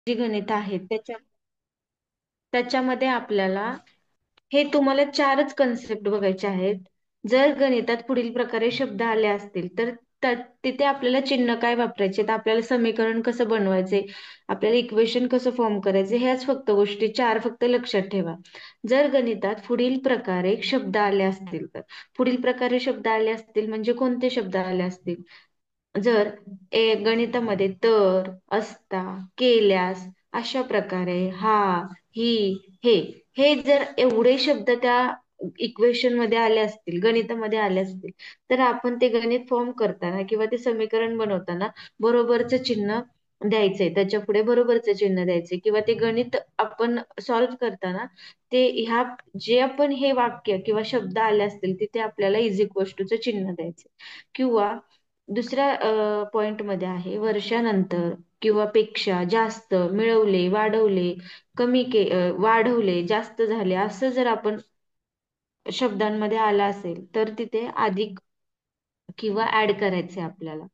जी गणित आहेत त्याच्यामध्ये आपल्याला हे तुम्हाला चारच कन्सेप्ट बघायचे आहेत. जर गणितात पुढील प्रकारे शब्द आले असतील तर तिथे आपल्याला चिन्ह काय वापरायचे, तर आपल्याला समीकरण कसं बनवायचे, आपल्याला इक्वेशन कसं फॉर्म करायचे, ह्याच फक्त गोष्टी चार फक्त लक्षात ठेवा. जर गणितात पुढील प्रकारे शब्द आले असतील तर पुढील प्रकारे शब्द आले असतील म्हणजे कोणते शब्द आले असतील? जर गणितामध्ये तर, असता, केल्यास, अशा प्रकारे हा, ही, हे हे जर एवढे शब्द त्या इक्वेशन मध्ये आले असतील, गणितामध्ये आले असतील, तर आपण ते गणित फॉर्म करताना किंवा ते समीकरण बनवताना बरोबरचं चिन्ह द्यायचंय, त्याच्या पुढे बरोबरचं चिन्ह द्यायचंय, किंवा ते गणित आपण सॉल्व्ह करताना ते ह्या जे आपण हे वाक्य किंवा शब्द आले असतील तिथे आपल्याला इज इक्वल टूचं चिन्ह द्यायचं. किंवा दुसऱ्या पॉइंट मध्ये आहे वर्षानंतर किंवा पेक्षा जास्त, मिळवले, वाढवले, वाढवले, जास्त झाले, असं जर आपण शब्दांमध्ये आला असेल तर तिथे अधिक किंवा ऍड करायचे आपल्याला.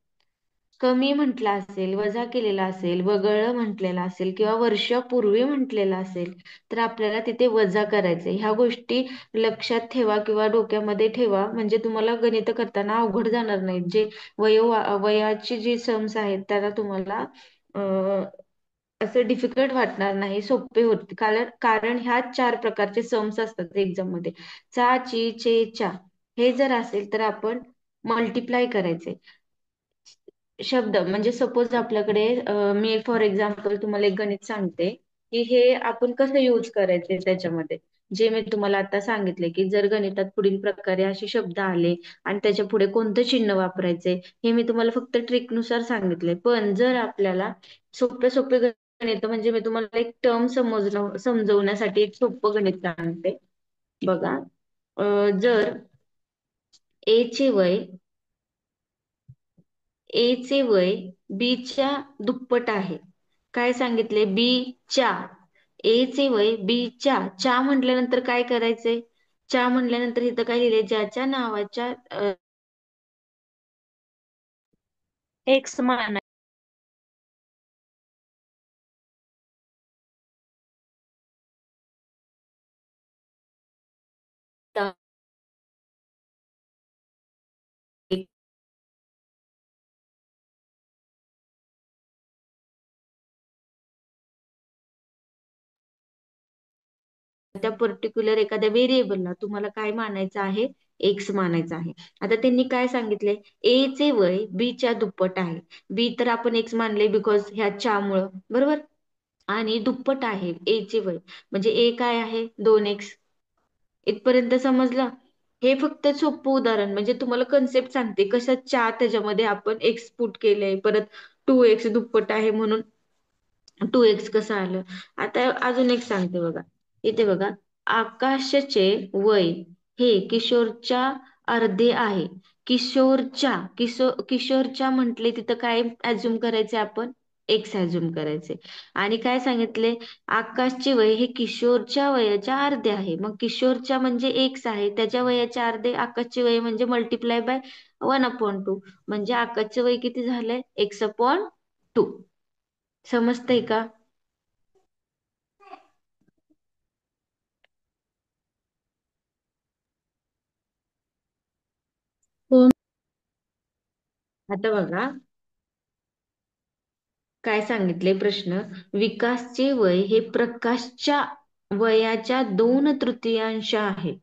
कमी म्हटला असेल, वजा केलेला असेल, वगळलं म्हटलेला असेल किंवा वर्षापूर्वी म्हटलेला असेल तर आपल्याला तिथे वजा करायचे. ह्या गोष्टी लक्षात ठेवा किंवा डोक्यामध्ये ठेवा, म्हणजे तुम्हाला गणित करताना अवघड जाणार नाही. जे वयाची जी सम्स आहेत त्याला तुम्हाला अं, असं डिफिकल्ट वाटणार नाही, सोपे होते. कारण कारण ह्या चार प्रकारचे सम्स असतात एक्झाम मध्ये. चा, ची, चे, च्या हे जर असेल तर आपण मल्टिप्लाय करायचे शब्द. म्हणजे सपोज आपल्याकडे मी फॉर एक्झाम्पल तुम्हाला एक गणित सांगते की हे आपण कसं यूज करायचे त्याच्यामध्ये. जे मी तुम्हाला आता सांगितले की जर गणितात पुढील प्रकारे असे शब्द आले आणि त्याच्या पुढे कोणतं चिन्ह वापरायचे, हे मी तुम्हाला फक्त ट्रिक नुसार सांगितले. पण जर आपल्याला सोपे सोपे गणित, म्हणजे मी तुम्हाला एक टर्म समजवण्यासाठी एक सोपं गणित सांगते बघा. जर ए चे वय ए चे वय बी च्या दुप्पट आहे. काय सांगितले? बी च्या. ए चे वय बी च्या. च्या म्हटल्यानंतर काय करायचंय? च्या म्हटल्यानंतर इथं काय लिहिले? ज्याच्या नावाच्या एक्स मान त्या पर्टिक्युलर एखाद्या व्हेरिएबलला तुम्हाला काय मानायचं आहे? एक्स मानायचं आहे. आता त्यांनी काय सांगितले? ए चे वय बी च्या दुप्पट आहे. बी तर आपण एक्स मानले बिकॉज ह्या च्या मुळे, बरोबर. आणि दुप्पट आहे ए चे वय, म्हणजे ए काय आहे? 2x. इथपर्यंत समजलं? हे फक्त सोपं उदाहरण, म्हणजे तुम्हाला कन्सेप्ट सांगते कशा च्या त्याच्यामध्ये आपण एक्स पुट केलंय, परत 2x दुप्पट आहे म्हणून 2x कसं आलं. आता अजून एक सांगते बघा. इथे बघा, आकाशचे वय हे किशोरच्या अर्धे आहे. किशोरच्या म्हटले तिथं काय ऍझ्युम करायचे आपण? एक्स ऍझ्युम करायचे. आणि काय सांगितले? आकाशचे वय हे किशोरच्या वयाच्या अर्धे आहे. मग किशोरच्या म्हणजे एक्स आहे, त्याच्या वयाच्या अर्धे, आकाशचे वय म्हणजे मल्टिप्लाय बाय 1/2, म्हणजे आकाशचे वय किती झालंय? x/2. समजतंय का? हो. आता बघा काय सांगितले प्रश्न. विकासचे वय हे प्रकाशच्या वयाच्या 2/3 आहे.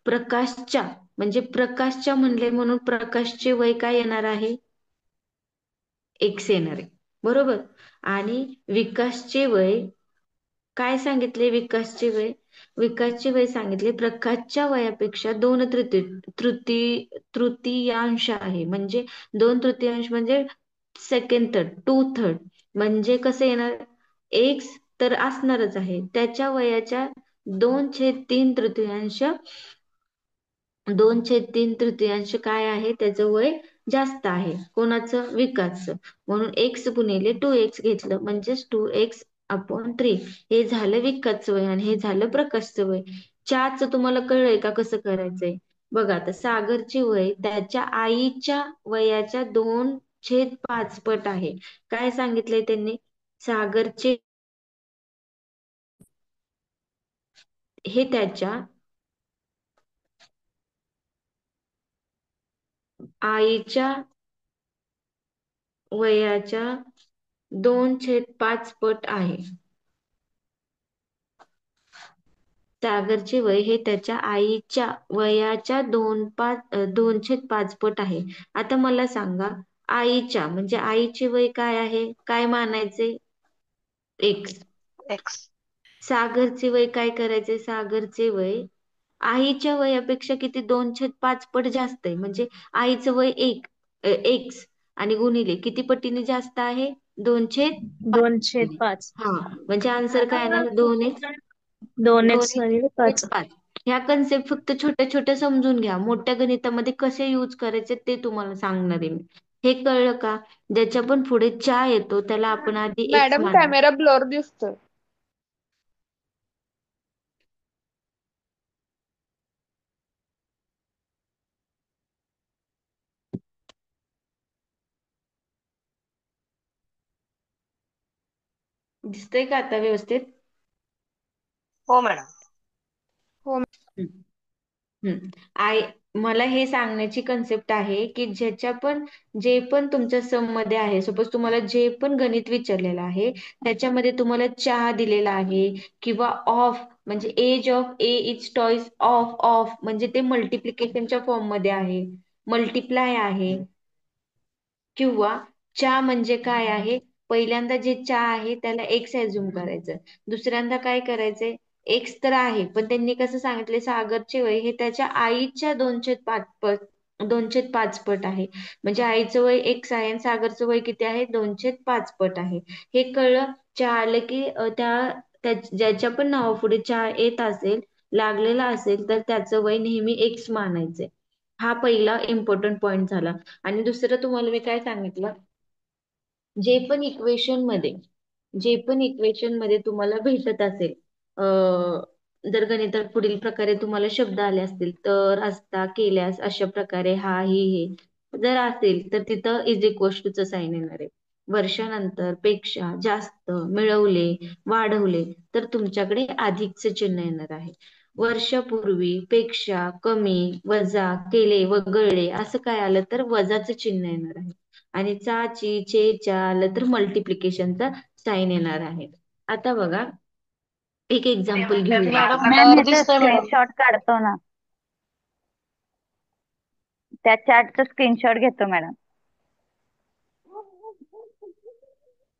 प्रकाशच्या म्हणजे प्रकाशच्या म्हणले म्हणून प्रकाशचे वय काय येणार आहे? एक्स येणार आहे, बरोबर. आणि विकासचे वय काय सांगितले? विकासचे वय सांगितले प्रकाशच्या वयापेक्षा 2/3 आहे. म्हणजे 2/3 म्हणजे सेकंड थर्ड, 2/3. म्हणजे कसं येणार? एक्स तर असणारच आहे, त्याच्या वयाच्या 2/3 2/3 काय आहे? त्याचं वय जास्त आहे. कोणाचं? विकासचं. म्हणून x×2x घेतलं म्हणजेच 2x/3. हे झालं विकासचं वय आणि हे झालं प्रकाशचं वय. च्याच तुम्हाला कळलंय का कसं करायचंय? बघा आता सागरचे वय त्याच्या आईच्या वयाच्या 2/5 पट आहे. काय सांगितलंय त्यांनी? सागरचे हे त्याच्या आईच्या वयाच्या 2/5 पट आहे. सागरचे वय हे त्याच्या आईच्या वयाच्या 2/5 पट आहे. आता मला सांगा, आईच्या म्हणजे आईचे वय काय आहे? काय मानायचे? एक्स. एक्स. सागरचे वय काय करायचे? सागरचे वय आईच्या वयापेक्षा किती 2/5 पट जास्त आहे. म्हणजे आईचं वय एक्स आणि गुणिले किती पटीने जास्त आहे? 2/5. 2/5. हा, म्हणजे आन्सर काय येणार? 2x. 2x 5. 2x/5. ह्या कन्सेप्ट फक्त छोट्या छोट्या समजून घ्या. मोठ्या गणितामध्ये कसे यूज करायचे ते तुम्हाला सांगणार आहे मी. हे कळलं का? ज्याच्या पण पुढे चा येतो त्याला आपण आधी एक्स मॅडम मानू. कॅमेरा ब्लर दिसतोय. दिसतंय का आता व्यवस्थित? हो मॅडम. हो. हम्म. हम्म. आय मला हे सांगण्याची कन्सेप्ट आहे की जे पण तुमच्या सम मध्ये आहे, सपोज तुम्हाला जे पण गणित विचारलेलं आहे त्याच्यामध्ये तुम्हाला चहा दिलेला आहे किंवा ऑफ म्हणजे age of a is twice of म्हणजे ते मल्टिप्लिकेशनच्या फॉर्म मध्ये आहे, मल्टिप्लाय आहे. किंवा चा म्हणजे काय आहे? पहिल्यांदा जे चा आहे त्याला एक्स ऍझ्युम करायचं. दुसऱ्यांदा काय करायचंय? एक्स तर आहे पण त्यांनी कसं सांगितले, सागरचे वय हे त्याच्या आईच्या 2/5 पट आहे. म्हणजे आईचं वय एक्स आहे आणि सागरचं वय किती आहे? 2/5 पट आहे. हे कळलं? चहा आलं की ज्याच्या पण नावापुढे चहा येत असेल, लागलेला असेल तर त्याचं वय नेहमी एक्स मानायचंय. हा पहिला इम्पॉर्टंट पॉइंट झाला. आणि दुसरं तुम्हाला मी काय सांगितलं, जे पण इक्वेशन मध्ये जे पण इक्वेशन मध्ये तुम्हाला भेटत असेल, जर गणितात पुढील प्रकारे तुम्हाला शब्द आले असतील तर, असता, केल्यास, अशा प्रकारे, हा, ही, हे जर असेल तर तिथं इज इक्वल टूचं साईन येणार आहे. वर्षानंतर, पेक्षा, जास्त, मिळवले, वाढवले तर तुमच्याकडे अधिकचे चिन्ह येणार आहे. वर्षापूर्वी, पेक्षा, कमी, वजा, केले, वगळले असं काय आलं तर वजाचं चिन्ह येणार आहे. आणि चा, ची, चे, च्या आलं तर मल्टिप्लिकेशनचा साईन येणार आहे. आता बघा, एक एक्झाम्पल घेऊया मॅडम आपण. मॅम ब्लर ह्याचा दिसतोय मॅडम. स्क्रीनशॉट काढतो ना, त्या चार्टचा स्क्रीनशॉट घेतो मॅडम.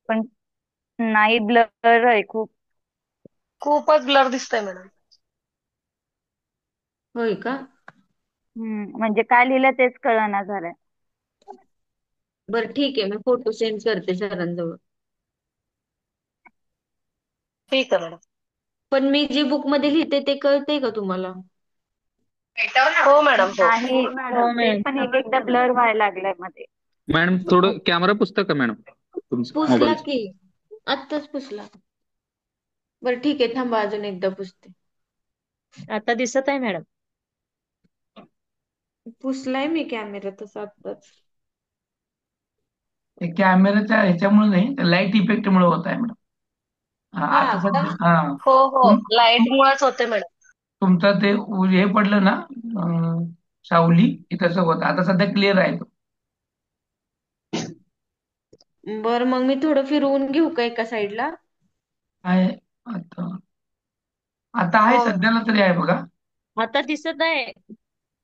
पण नाही, ब्लर आहे खूप. खूपच ब्लर दिसतोय मॅडम. होय का? म्हणजे काय लिहिलं तेच कळना झालंय. बरं ठीक आहे, मी फोटो सेंड करते सरांजवळ. ठीक आहे मॅडम. पण मी जे बुक मध्ये लिहिते ते कळतंय का तुम्हाला? हो मॅडम. हो. नाही मॅडम, हो ते मॅम. पण एक एकदा ब्लर व्हायला लागलाय मध्ये. मॅडम थोडं कॅमेरा पुसता का मॅडम तुमचं पुसला मोबाईलचं? की, आत्ताच पुसला. बरं ठीक आहे, थांबा अजून एकदा पुसते. आता दिसत आहे मॅडम. पुसलाय मी कॅमेरा तसा आत्ताच. ते कॅमेऱ्याच्या ह्याच्यामुळे नाही, लाईट इफेक्टमुळे होत आहे मॅडम. हा, हा आता का? सध्या हा. हो हो, तुम लाईट तुम- मुळेच होते मॅडम. तुमचं ते हे पडलं ना, सावली की तसं होतं. आता सध्या क्लिअर आहे तो. बरं मग मी थोडं फिरवून घेऊ का एका साईडला? आहे आता. आता आहे, हो सध्याला तरी आहे बघा. आता दिसत आहे.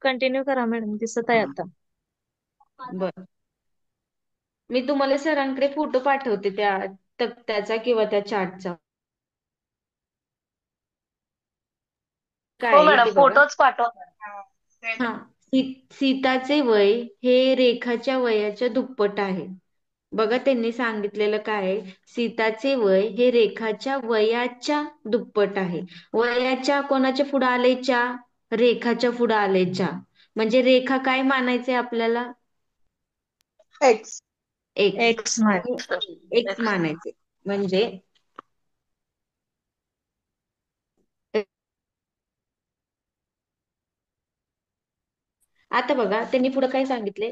कंटिन्यू करा मॅडम, दिसत आहे हा. आता. बरं, मी तुम्हाला सरांकडे फोटो पाठवते त्या तक्त्याचा किंवा त्या चार्टचा. हो काय मॅडम, येते बघा. फोटोच पाठवा. हा, सीताचे वय हे रेखाच्या वयाच्या दुप्पट आहे. बघा त्यांनी सांगितलेलं काय आहे? सीताचे वय हे रेखाच्या वयाच्या दुप्पट आहे. वयाच्या कोणाच्या पुढे आले? च्या. रेखाच्या पुढे आले च्या. म्हणजे रेखा काय मानायचे आपल्याला? X. X. X mark. X मानायचे. म्हणजे आता बघा त्यांनी पुढे काय सांगितले,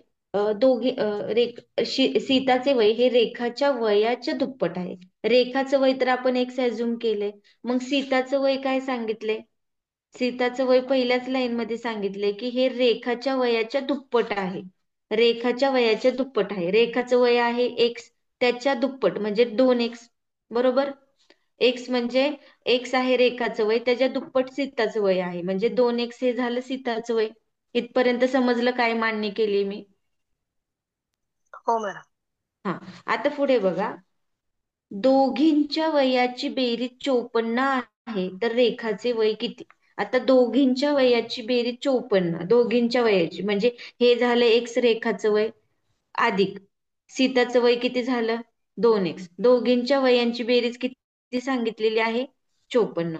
दोघे सीताचे वय हे रेखाच्या वयाच्या दुप्पट आहे. रेखाचं वय तर आपण एक्स ऍझ्युम केले, मग सीताचं वय काय सांगितले? सीताचं वय पहिल्याच लाईन मध्ये सांगितलंय की हे रेखाच्या वयाच्या दुप्पट आहे. रेखाच्या वयाच्या दुप्पट आहे. रेखाचं वय आहे एक्स, त्याच्या दुप्पट म्हणजे 2x. बरोबर. एक्स म्हणजे एक्स आहे रेखाचं वय, त्याच्या दुप्पट सीताचं वय आहे म्हणजे 2x हे झालं सीताचं वय. इथपर्यंत समजलं काय मांडणी केली मी? हो मॅडम. हा. आता पुढे बघा, दोघींच्या वयाची बेरीज 54 आहे तर रेखाचे वय किती? आता दोघींच्या वयाची बेरीज 54, दोघींच्या वयाची म्हणजे हे झालं एक्स रेखाचं वय अधिक सीताचं वय किती झालं 2x. दोघींच्या वयांची बेरीज किती सांगितलेली आहे? 54.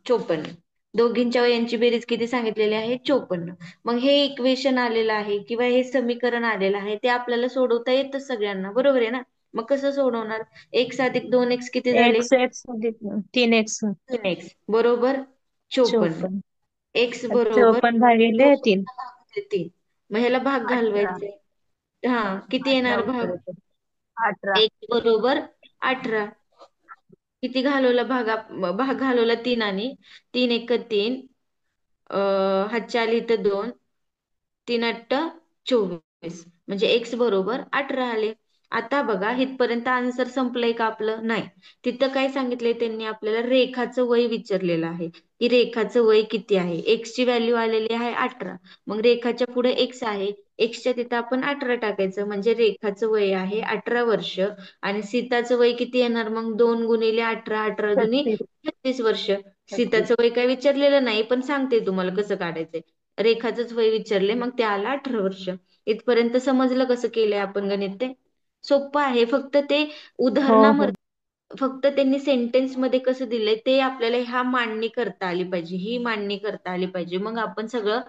54. दोघींच्या वयांची बेरीज किती सांगितलेली आहे? 54. मग हे इक्वेशन आलेलं आहे किंवा हे समीकरण आलेलं आहे ते आपल्याला सोडवता येतं सगळ्यांना, बरोबर आहे ना? मग कसं सोडवणार? x अधिक 2x किती झाले? एक्स एक्स 3x 3x बरोबर 54. 54. x बरोबर 54 भागिले 3. 3. मग ह्याला भाग 18. घालवायचे. हा, किती 18 येणार उत्तर भाग? येते. 18. x बरोबर 18. किती घालवला भाग घालवला 3 आणि 3 एक 3, हातच्या आली तर 2, 3 8 24 म्हणजे एक्स बरोबर 18 आले. आता बघा इथपर्यंत आन्सर संपलंय का आपलं? नाही. तिथं काय सांगितलंय त्यांनी आपल्याला? रेखाचं वय विचारलेलं आहे की रेखाचं वय किती आहे. एक्स ची व्हॅल्यू आलेली आहे 18. मग रेखाच्या पुढे एक्स आहे, एक्सच्या तिथं आपण 18 टाकायचं म्हणजे रेखाचं वय आहे 18 वर्ष. आणि सीताचं वय किती येणार मग? 2 गुणिले 18, 18 दुनी 36. 36 वर्ष. 36. सीताचं वय काय विचारलेलं नाही पण सांगते तुम्हाला कसं काढायचंय. रेखाचंच वय विचारले मग ते आलं 18 वर्ष. इथपर्यंत समजलं कसं केलंय आपण गणित ते? सोपं आहे. फक्त ते हो हो. फक्त त्यांनी सेंटेन्स मध्ये कसं दिलंय ते आपल्याला ह्या मांडणी करता आली पाहिजे, ही मांडणी करता आली पाहिजे, मग आपण सगळं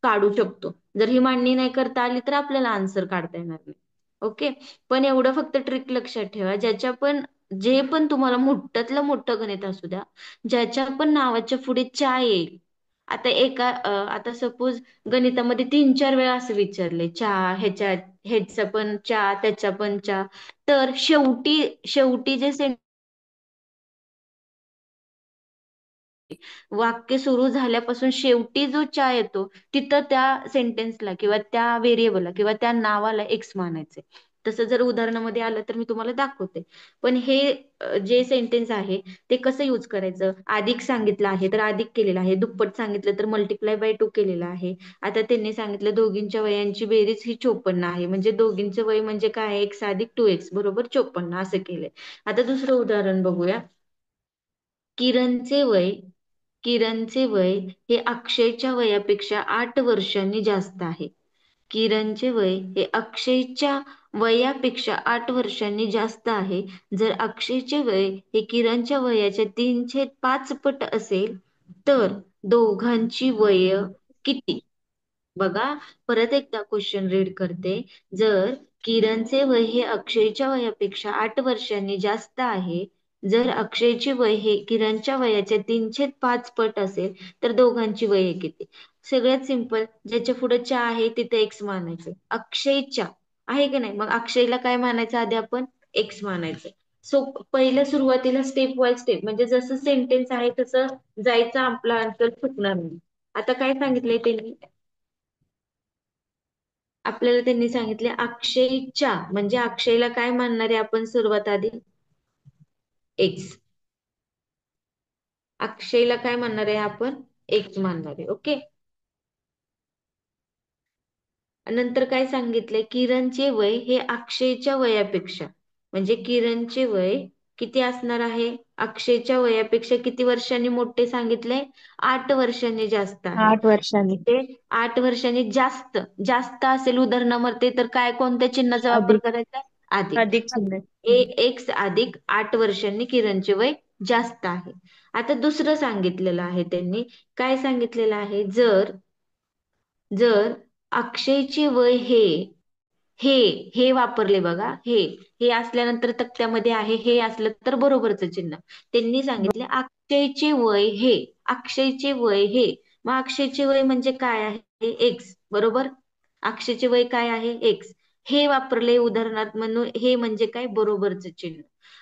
काढू शकतो. जर ही मांडणी नाही करता आली तर आपल्याला आन्सर काढता येणार नाही. ओके. पण एवढं फक्त ट्रिक लक्षात ठेवा, जे पण तुम्हाला मोठ्यातलं मोठं गणित असू द्या, ज्याच्या पण नावाच्या पुढे चा येईल. आता सपोज गणितामध्ये 3-4 वेळा असं विचारले चा, ह्याचा पण चा, त्याचा पण चा, तर शेवटी शेवटी जे वाक्य सुरू झाल्यापासून शेवटी जो चा येतो तिथं त्या सेंटेन्सला किंवा त्या व्हेरिएबलला किंवा त्या नावाला एक्स मानायचे. तसं जर उदाहरणामध्ये आलं तर मी तुम्हाला दाखवते. पण हे जे सेंटेन्स आहे ते कसं यूज करायचं? अधिक सांगितलं आहे तर अधिक केलेलं आहे, दुप्पट सांगितलं तर मल्टिप्लाय बाय 2 केलेलं आहे. आता त्यांनी सांगितलं दोघींच्या वयांची बेरीज ही 54 आहे म्हणजे दोघींचं वय म्हणजे काय? x अधिक 2x बरोबर 54 असं केलंय. आता दुसरं उदाहरण बघूया. किरणचे वय किरणचे वय हे अक्षयच्या वयापेक्षा 8 वर्षांनी जास्त आहे. किरणचे वय हे अक्षयच्या वयापेक्षा 8 वर्षांनी जास्त आहे. जर अक्षयचे वय हे किरणच्या वयाच्या 3/5 पट असेल तर दोघांची वय किती? बघा, परत एकदा क्वेश्चन रीड करते. जर किरणचे वय हे अक्षयच्या वयापेक्षा 8 वर्षांनी जास्त आहे, जर अक्षयचे वय हे किरणच्या वयाच्या 3/5 पट असेल तर दोघांची वय किती? सगळ्यात सिंपल, ज्याच्या पुढे चा आहे तिथे एक्स मानायचं. अक्षयच्या आहे की नाही, मग अक्षयला काय मानायचं आधी आपण? एक्स मानायचं. सो पहिलं सुरुवातीला स्टेप वाय स्टेप म्हणजे जसं सेंटेन्स आहे तसं जायचं, आपला आन्सर चुकणार नाही. आता काय सांगितलंय त्यांनी आपल्याला? त्यांनी सांगितले अक्षयच्या म्हणजे अक्षयला काय मानणार आहे आपण सुरुवात आधी? एक्स. अक्षयला काय म्हणणार आहे आपण? एक्स मानणार आहे. ओके. नंतर काय सांगितलंय? किरणचे वय हे अक्षयच्या वयापेक्षा म्हणजे किरणचे वय किती असणार आहे? अक्षयच्या वयापेक्षा किती वर्षांनी मोठे सांगितलंय? 8 वर्षांनी जास्त आहे. 8 वर्षांनी. ते 8 वर्षांनी जास्त जास्त असेल उदाहरणामध्ये तर काय, कोणत्या चिन्हाचा वापर अधिक. करायचा? अधिक. अधिक चिन्ह. एक्स अधिक 8 वर्षांनी किरणचे वय जास्त आहे. आता दुसरं सांगितलेलं आहे त्यांनी. काय सांगितलेलं आहे? जर जर अक्षयचे वय हे हे वापरले बघा, हे असल्यानंतर तक्त्यामध्ये आहे, हे असलं तर बरोबरच चिन्ह. त्यांनी सांगितले अक्षयचे वय हे, अक्षयचे वय हे. मग अक्षयचे वय म्हणजे काय आहे? एक्स बरोबर. अक्षयचे वय काय आहे? एक्स. हे वापरले उदाहरणार्थ म्हणून हे म्हणजे काय? बरोबरच चिन्ह.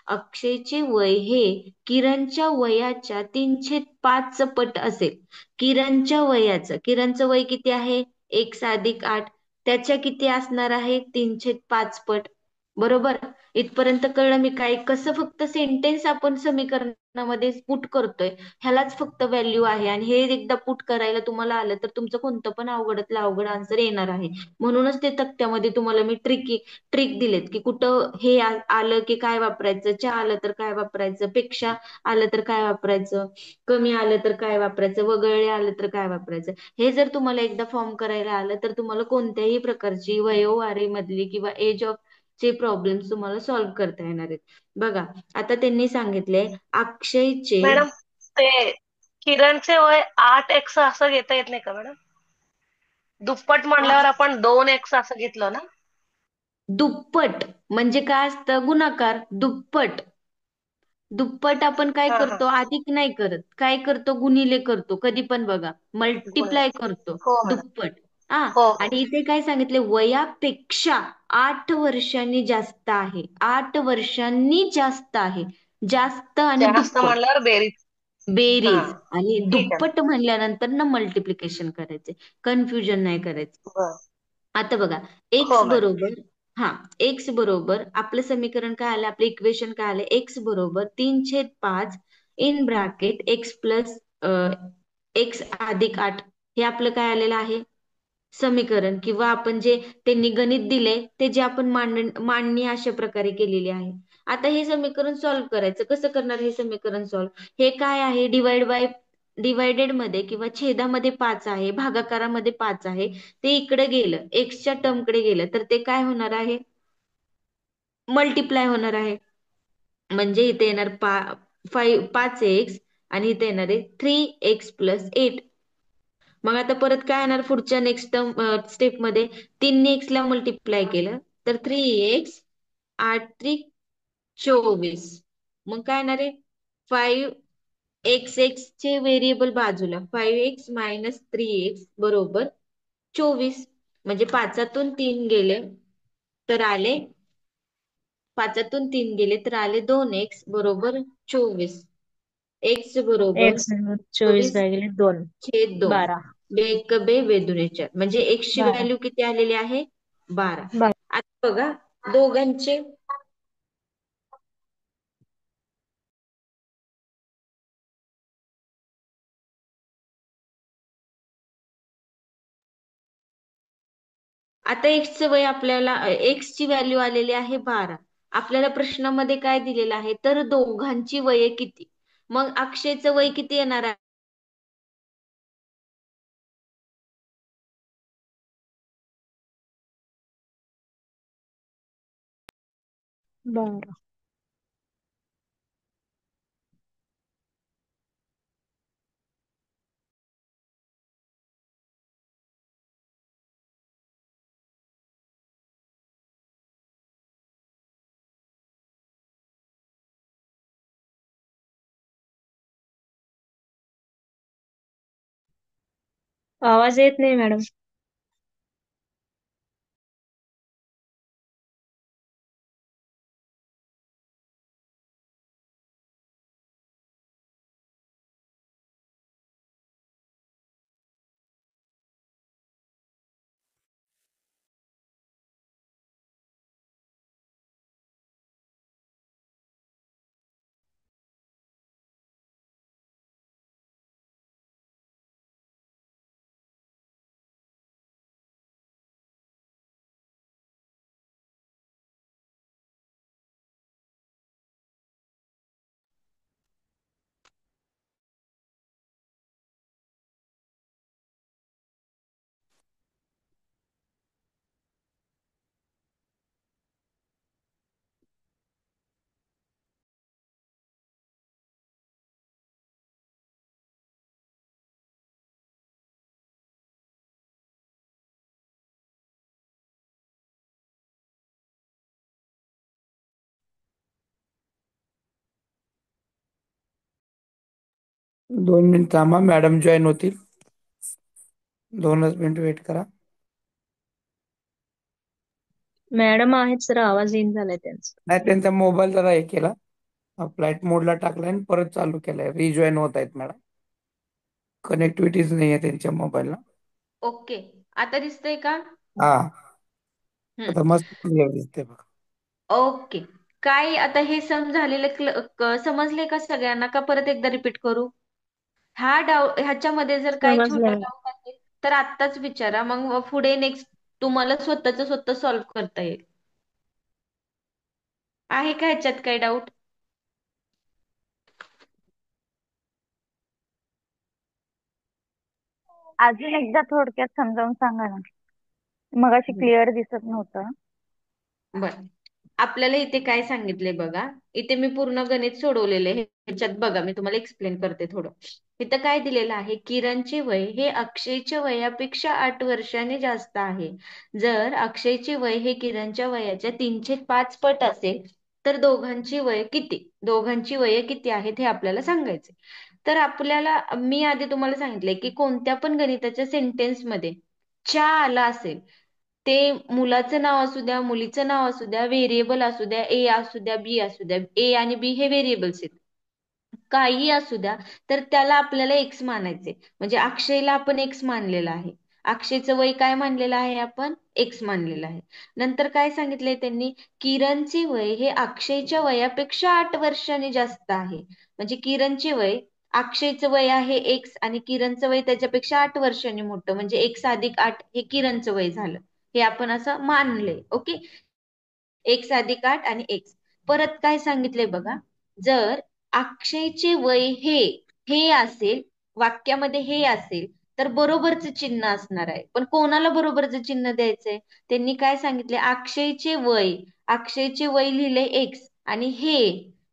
अक्षयचे वय हे किरणच्या वयाच्या 3/5 पट असेल. किरणचं वय किती आहे? 1+8 त्याच्या किती असणार आहे? 3/5 पट. बरोबर. इथपर्यंत कळलं मी काय कसं फक्त सेंटेन्स आपण समीकरणामध्ये पुट करतोय ह्यालाच फक्त व्हॅल्यू आहे आणि हे एकदा पुट करायला तुम्हाला आलं तर तुमचं कोणतं पण अवघडातलं अवघड आन्सर येणार आहे. म्हणूनच ते तक्त्यामध्ये तुम्हाला मी ट्रिक दिलेत की कुठं हे आलं की काय वापरायचं, च्या आलं तर काय वापरायचं, पेक्षा आलं तर काय वापरायचं, कमी आलं तर काय वापरायचं, वगळले आलं तर काय वापरायचं. हे जर तुम्हाला एकदा फॉर्म करायला आलं तर तुम्हाला कोणत्याही प्रकारची वयोवारी मधली किंवा एज ऑफ चे प्रॉब्लेम्स तुम्हाला सॉल्व्ह करता येणार आहेत. बघा आता त्यांनी सांगितले अक्षयचे मॅडम ते किरणचे वय 8x असं घेता येत नाही का मॅडम? दुप्पट म्हणल्यावर आपण 2x असं घेतलं ना? दुप्पट म्हणजे काय असतं? गुणाकार. दुप्पट आपण काय हा हा. करतो? अधिक नाही करत. काय करतो? गुणिले करतो. कधी पण बघा. गुणिले. मल्टिप्लाय करतो. हो मॅडम. दुप्पट. हा. हो हो. आणि इथे काय सांगितले? वयापेक्षा 8 वर्षांनी जास्त आहे. 8 वर्षांनी जास्त आहे. जास्त आणि जास्त दुप्पट. म्हणल्यावर बेरीज. हा. बेरीज आणि ठीक आहे. दुप्पट म्हणल्यानंतर ना मल्टिप्लिकेशन करायचे. कन्फ्युजन नाही करायचं. बर. आता बघा हो एक्स मॅडम. बरोबर हा एक्स बरोबर आपलं समीकरण काय आलं? आपलं इक्वेशन काय आलं? एक्स बरोबर 3/5 इन ब्रॅकेट x+x+8 हे आपलं काय आलेलं आहे? समीकरण किंवा आपण जे त्यांनी गणित दिले ते जे आपण मांडणी अशा प्रकारे केलेली आहे. आता हे समीकरण सॉल्व्ह करायचं कसं करणार? हे समीकरण सॉल्व्ह हे काय आहे? डिवायडेड मध्ये किंवा छेदामध्ये 5 आहे, भागाकारामध्ये 5 आहे, ते इकडे गेलं एक्सच्या टर्मकडे गेलं तर ते काय होणार आहे? मल्टिप्लाय होणार आहे. म्हणजे इथे येणार 5x आणि इथे येणार आहे 3x+8. मग आता परत काय येणार पुढच्या नेक्स्ट टर्म स्टेपमध्ये? 3ने x ला मल्टिप्लाय केलं तर 3x 8×3 = 24. मग काय येणार आहे? 5x चे व्हेरिएबल बाजूला 5x - 3x बरोबर 24. म्हणजे 5तून 3 गेले तर आले 5तून 3 गेले तर आले 2x बरोबर 24. x बरोबर एक्स 24 24 भागिले 2 छेद 2. 12. बेक बे बेदुने 4 म्हणजे x ची 12. व्हॅल्यू किती आलेली आहे? 12. 12. आता बघा दोघांचे आता एक्सचं वय आपल्याला एक्स ची व्हॅल्यू आलेली आहे 12. आपल्याला प्रश्नामध्ये काय दिलेलं आहे? तर दोघांची वये किती? मग अक्षयचं वय किती येणार आहे? 12. आवाज येत नाही मॅडम. दोन मिनिट थांबा, मॅडम जॉईन होतील. 2च मिनिट वेट करा. मॅडम आहेत सर, आवाज येईन झालाय त्यांचा. नाही, त्यांचा मोबाईल जरा हे केला. फ्लाईट मोडला टाकलाय आणि परत चालू केलाय. रिजॉईन होत आहेत मॅडम. कनेक्टिव्हिटीच नाही आहे त्यांच्या मोबाईलला. ओके, आता दिसतंय का? हा, हम्म. आता मस्त क्लिअर दिसते बघा. ओके. काय आता हे झालेलं समजले का सगळ्यांना, का परत एकदा रिपीट करू? ह्याच्यामध्ये जर काही छोटा समजलंय. डाऊट असेल तर आत्ताच विचारा, मग पुढे नेक्स्ट तुम्हाला स्वतः सॉल्व्ह करता येईल. आहे का ह्याच्यात काही डाऊट? अजून एकदा थोडक्यात समजावून सांगा ना. मगाशी क्लिअर दिसत नव्हतं. बर, आपल्याला इथे काय सांगितलंय बघा. इथे मी पूर्ण गणित सोडवलेले आहे. ह्याच्यात बघा, मी तुम्हाला एक्सप्लेन करते थोडं. इथं काय दिलेलं आहे, किरणचे वय हे अक्षयच्या वयापेक्षा 8 वर्षांनी जास्त आहे. जर अक्षयचे वय हे किरणच्या वयाच्या 3/5 पट असेल तर दोघांची वय किती आहेत हे आपल्याला सांगायचे. तर आपल्याला मी आधी तुम्हाला सांगितलंय की कोणत्या पण गणिताच्या सेंटेन्स मध्ये च्या आला असेल, ते मुलाचं नाव असू द्या, मुलीचं नाव असू द्या, व्हेरिएबल असू द्या, ए असू द्या, बी असू द्या. ए आणि बी हे व्हेरिएबल्स आहेत, काही असू द्या, तर त्याला आपल्याला एक्स मानायचे. म्हणजे अक्षयला आपण एक्स मानलेला आहे. अक्षयचं वय काय मानलेलं आहे आपण? एक्स मानलेलं आहे. नंतर काय सांगितलंय त्यांनी, किरणचे वय हे अक्षयच्या वयापेक्षा 8 वर्षांनी जास्त आहे. म्हणजे किरणचे वय, अक्षयचं वय आहे एक्स आणि किरणचं वय त्याच्यापेक्षा 8 वर्षांनी मोठं, म्हणजे x+8 हे किरणचं वय झालं. हे आपण असं मानले. ओके, x+8 आणि x. परत काय सांगितलंय बघा, जर अक्षयचे वय हे हे असेल, वाक्यामध्ये हे असेल, तर बरोबरचं चिन्ह असणार आहे. पण कोणाला बरोबरचं चिन्ह द्यायचंय? त्यांनी काय सांगितले, अक्षयचे वय लिहिले एक्स आणि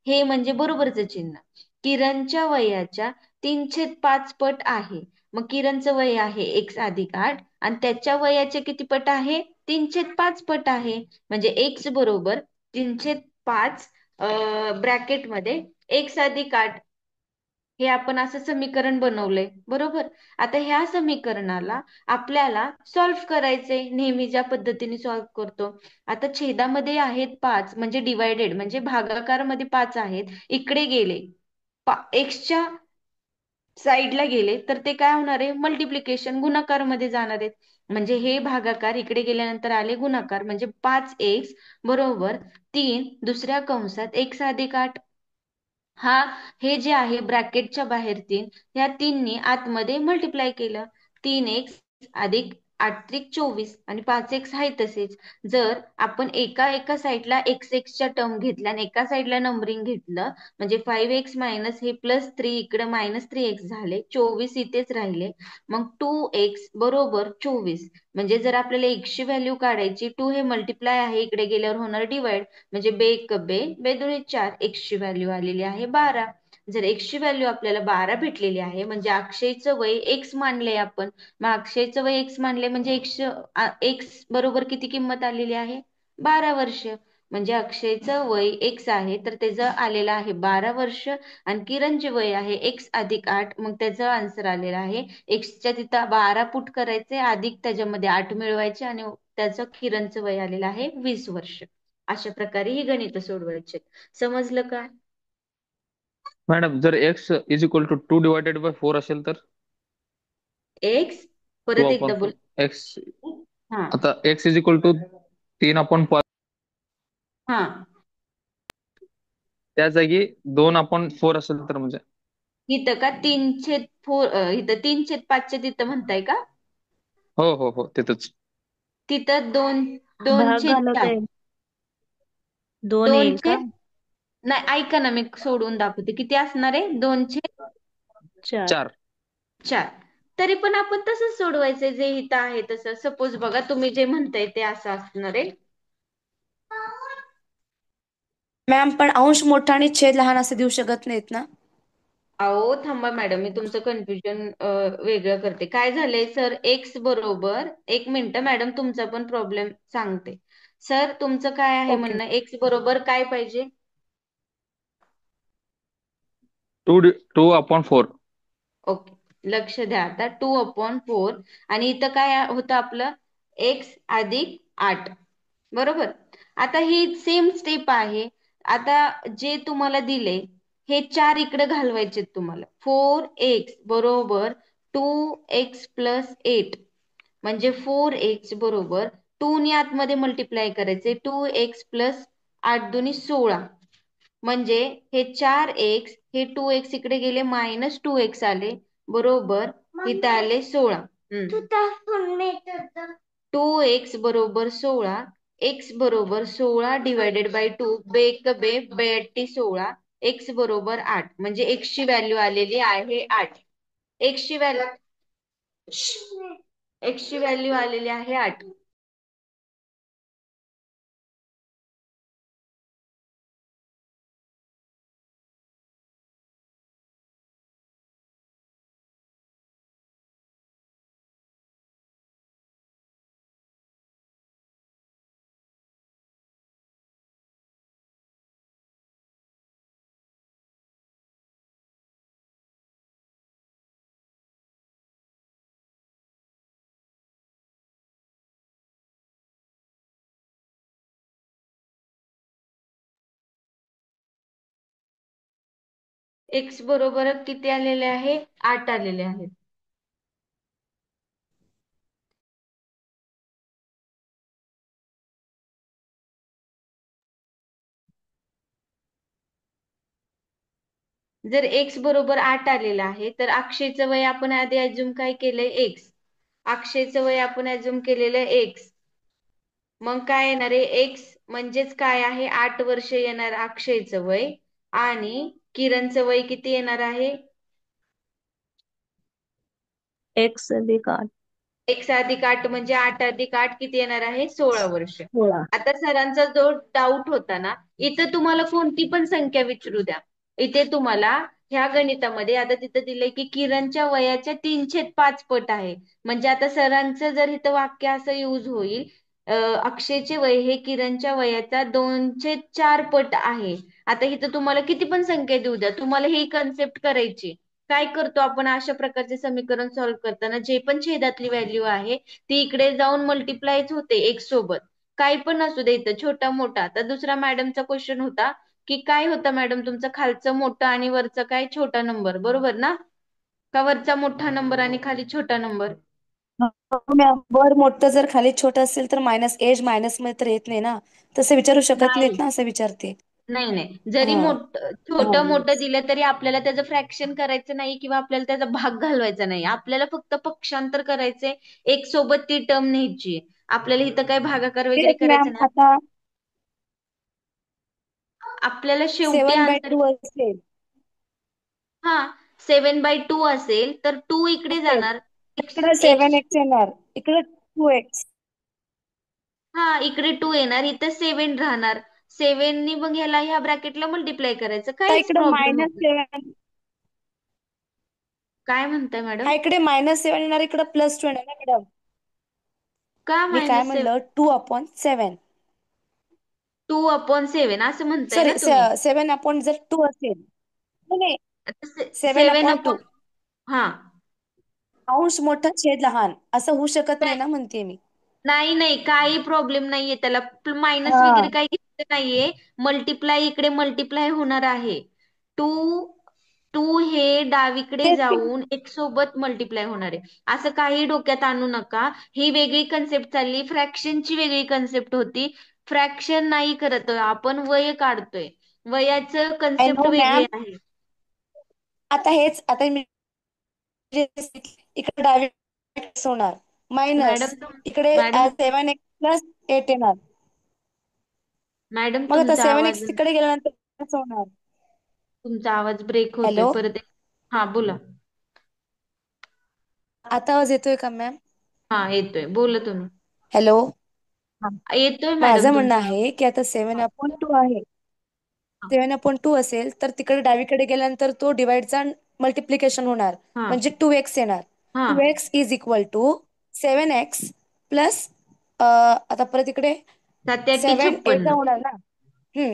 हे म्हणजे बरोबरचं चिन्ह. किरणच्या वयाच्या 3/5 पट आहे. मग किरणचं वय आहे x+8 आणि त्याच्या वयाचे किती पट आहे? 3/5 पट आहे. म्हणजे एक्स बरोबर 3/5 ब्रॅकेटमध्ये x+8 हे आपण असं समीकरण बनवलंय, बरोबर. आता ह्या समीकरणाला आपल्याला सॉल्व्ह करायचे, नेहमी ज्या पद्धतीने सॉल्व्ह करतो. आता छेदामध्ये आहेत 5, म्हणजे डिवायडेड म्हणजे भागाकार मध्ये 5 आहेत, इकडे गेले एक्सच्या साईडला गेले तर ते काय होणार आहे? मल्टिप्लिकेशन, गुणाकार मध्ये जाणार आहेत. म्हणजे हे भागाकार इकडे गेल्यानंतर आले गुणाकार, म्हणजे 5x बरोबर 3 दुसऱ्या कंसात x+8. हा, हे जे आहे ब्रॅकेटच्या बाहेर 3, ह्या 3नी आतमध्ये मल्टिप्लाय केलं. 3x अधिक 8×3 = 24 आणि 5x आहे तसेच. जर आपण एका एका साईडला x च्या टर्म घेतल्या आणि एका साईडला नंबरिंग घेतलं, म्हणजे 5x मायनस हे +3 इकडे -3x झाले, 24 इथेच राहिले. मग 2x बरोबर 24. म्हणजे जर आपल्याला x ची व्हॅल्यू काढायची, 2 हे मल्टिप्लाय आहे, इकडे गेल्यावर होणार डिवाइड, म्हणजे बे एक बे, बे दोन्ही 4, x ची व्हॅल्यू आलेली आहे 12. जर x ची व्हॅल्यू आपल्याला 12 भेटलेली आहे, म्हणजे अक्षयचं वय x मानले आपण. मग अक्षयचं वय x मानले म्हणजे x बरोबर किती किंमत आलेली आहे? 12 वर्ष. म्हणजे अक्षयचं वय x आहे तर त्याचं आलेलं आहे 12 वर्ष आणि किरणचे वय आहे x+8, मग त्याचं आन्सर आलेलं आहे एक्सच्या तिथं 12 पुट करायचे, अधिक त्याच्यामध्ये 8 मिळवायचे आणि त्याचं किरणचं वय आलेलं आहे 20 वर्ष. अशा प्रकारे ही गणित सोडवायचे. समजलं का? मॅडम, जर x = 2/4 असेल तर एक्स, टू परत एकदा अपॉन बोल. एक्स हा आता x = 3/5, हा, त्या जागी 2/4 असेल तर म्हणजे इथं का 3/4, इथं 3/5 तिथं म्हणताय का? हो हो हो, तिथंच. तिथं भाग घालत 2/4. आहे. 2 येईल का? 2/4 नाही, ऐका ना, मी सोडवून दाखवते. किती असणार आहे? 4. 4. 2/4. तरी पण आपण तसंच सोडवायचंय, जे इथं आहे तसं. सपोज बघा, तुम्ही जे म्हणताय ते असं असणार आहे. मॅम, पण अंश मोठा आणि छेद लहान असं देऊ शकत नाहीत ना? अहो थांबा मॅडम, मी तुमचं कन्फ्युजन वेगळं करते. काय झालंय सर, एक्स बरोबर, एक मिनिट मॅडम, तुमचा पण प्रॉब्लेम सांगते. सर तुमचं काय आहे ओके. म्हणणं, एक्स बरोबर काय पाहिजे? 2/4. ओके, लक्ष द्या आता. 2/4 आणि इथं काय होतं आपलं? x+8, बरोबर. आता ही सेम स्टेप आहे. आता जे तुम्हाला दिले हे 4 इकडे घालवायचे तुम्हाला. 4x बरोबर 2x+8 म्हणजे 4x बरोबर 2 ने आतमध्ये मल्टिप्लाय करायचे 2x+8 × 2 = 16 म्हणजे हे 4x हे 2x इकडे गेले -2x आले बरोबर इथे आले 16. 2x बरोबर 16 x बरोबर 16 डिवायडेड बाय 2 बेक बे 16 x बरोबर 8 म्हणजे x ची व्हॅल्यू आलेली आहे 8. x ची व्हॅल्यू आलेली आहे 8. x बरोबर किती आलेले आहे 8 आलेले आहेत. जर x बरोबर 8 आलेला आहे तर अक्षयचं वय आपण आधी अज्युम काय केलंय x. अक्षयचं वय आपण अज्युम केलेलं x. मग काय येणार आहे x म्हणजेच काय आहे 8 वर्ष येणार अक्षयचं वय आणि किरणचं वय किती येणार आहे x अधिक 8 x अधिक 8 म्हणजे 8 अधिक 8 किती येणार आहे 16 वर्ष. 16. आता सरांचा जो डाऊट होता ना इथं तुम्हाला कोणती पण संख्या विचारू द्या. इथे तुम्हाला ह्या गणितामध्ये आता तिथं दिलंय की किरणच्या वयाच्या 3/5 पट आहे. म्हणजे आता सरांचं जर इथं वाक्य असं यूज होईल अक्षयचे वय हे किरणच्या वयाचा 2/4 पट आहे. आता इथं तुम्हाला किती पण संख्या देऊ द्या तुम्हाला ही कन्सेप्ट करायची. काय करतो आपण अशा प्रकारचे समीकरण सॉल्व्ह करताना जे पण छेदातली व्हॅल्यू आहे ती इकडे जाऊन मल्टिप्लायच होते x सोबत. काही पण असू दे इथं छोटा मोठा. तर दुसरा मॅडमचा क्वेश्चन होता की काय होता मॅडम तुमचं खालचं मोठं आणि वरचं काय छोटा नंबर बरोबर ना. का वरचा मोठा नंबर आणि खाली छोटा नंबर. वर मोठं जर खाली छोटं असेल तर मायनस एज मायनस मध्ये तर येत नाही ना. तसं विचारू शकत नाही नाहीत ना असं विचारते. नाही नाही जरी हा छोटं मोठं दिलं तरी आपल्याला त्याचं फ्रॅक्शन करायचं नाही किंवा आपल्याला त्याचा भाग घालवायचा नाही. आपल्याला फक्त पक्षांतर करायचे एक सोबत ती टर्म न्यायची. आपल्याला इथं काय भागाकार वगैरे तेच करायचं मॅम नाही. आता आपल्याला शेवटी 7/2 आन्सर असेल हा 7/2 असेल तर 2 इकडे असेल जाणार x इकडे x 7x येणार इकडे 2x. हा इकडे 2 येणार इथं 7 राहणार. 7 नी मग ह्या ब्रॅकेटला मल्टिप्लाय करायचं तर काहीच इकडे प्रॉब्लेम होत नाही. -7 काय म्हणताय मॅडम. हा इकडे -7 येणार इकडे +2 येणार ना मॅडम. का मी काय -7 म्हणलं 2/7 2/7 असं म्हणताय ना सॉरी तुम्ही. 7/2 असेल. नाही आता 7 7/2 अपॉन हा अंश मोठा छेद लहान असं होऊ शकत नाही ना म्हणते मी. नाही नाही काही प्रॉब्लेम नाहीये त्याला मायनस हा वगैरे काही घ्यायचं नाहीये. मल्टिप्लाय इकडे मल्टिप्लाय होणार आहे. टू टू हे डावीकडे तेच की जाऊन एक सोबत मल्टिप्लाय होणार आहे. असं काही डोक्यात आणू नका. ही वेगळी कन्सेप्ट चालली फ्रॅक्शनची वेगळी कन्सेप्ट होती. फ्रॅक्शन नाही करत आपण वय काढतोय. वयाचं आय कन्सेप्ट नो वेगळी मॅम. आहे. आता हेच आता मी इकडे डावी होणार मायनस मॅडम इकडे मॅडम 7x+8 येणार. मॅडम मग आता तुमचा आवाज 7x तिकडे गेल्यानंतर कसं होणार. तुमचा आवाज ब्रेक होतोय हॅलो परत हा बोला. आता आवाज येतोय का मॅम. हा येतोय बोला तुम्ही. हॅलो. हा. येतोय माझं मॅडम म्हणणं तुमचा आहे की आता 7/2 आहे. आवाज. 7/2 असेल तर तिकडे डावीकडे गेल्यानंतर तो डिवाइडचा मल्टिप्लिकेशन होणार हा म्हणजे 2x येणार. हा 2x = 7x प्लस आता परत इकडे 7 8 57 होणार ना.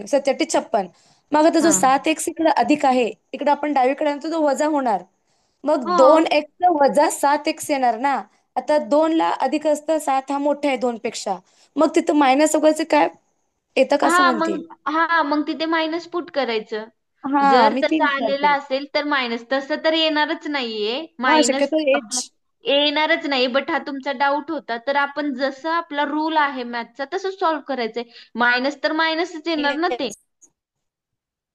7×8 = 56. मग आता जो हा 7x इकडे अधिक आहे इकडे आपण डावीकडे आणतो तो वजा होणार. मग हो 2x वजा 7x येणार ना. आता 2 ला अधिक असतं 7 हा मोठा आहे 2 पेक्षा. मग तिथं मायनस वगैरे काय येतं का असं हा म्हणते. मग तिथे मायनस पुट करायचं. हा जर मी ते तसं आलेलं विचारते. असेल तर मायनस, तसं तर येणारच नाहीये हा मायनस, शक्यतो एज. येणारच नाही. बट हा तुमचा डाऊट होता, तर आपण जसं आपला रूल आहे मॅथचा तसं सॉल्व्ह करायचंय. मायनस तर मायनसच येणार ना ते,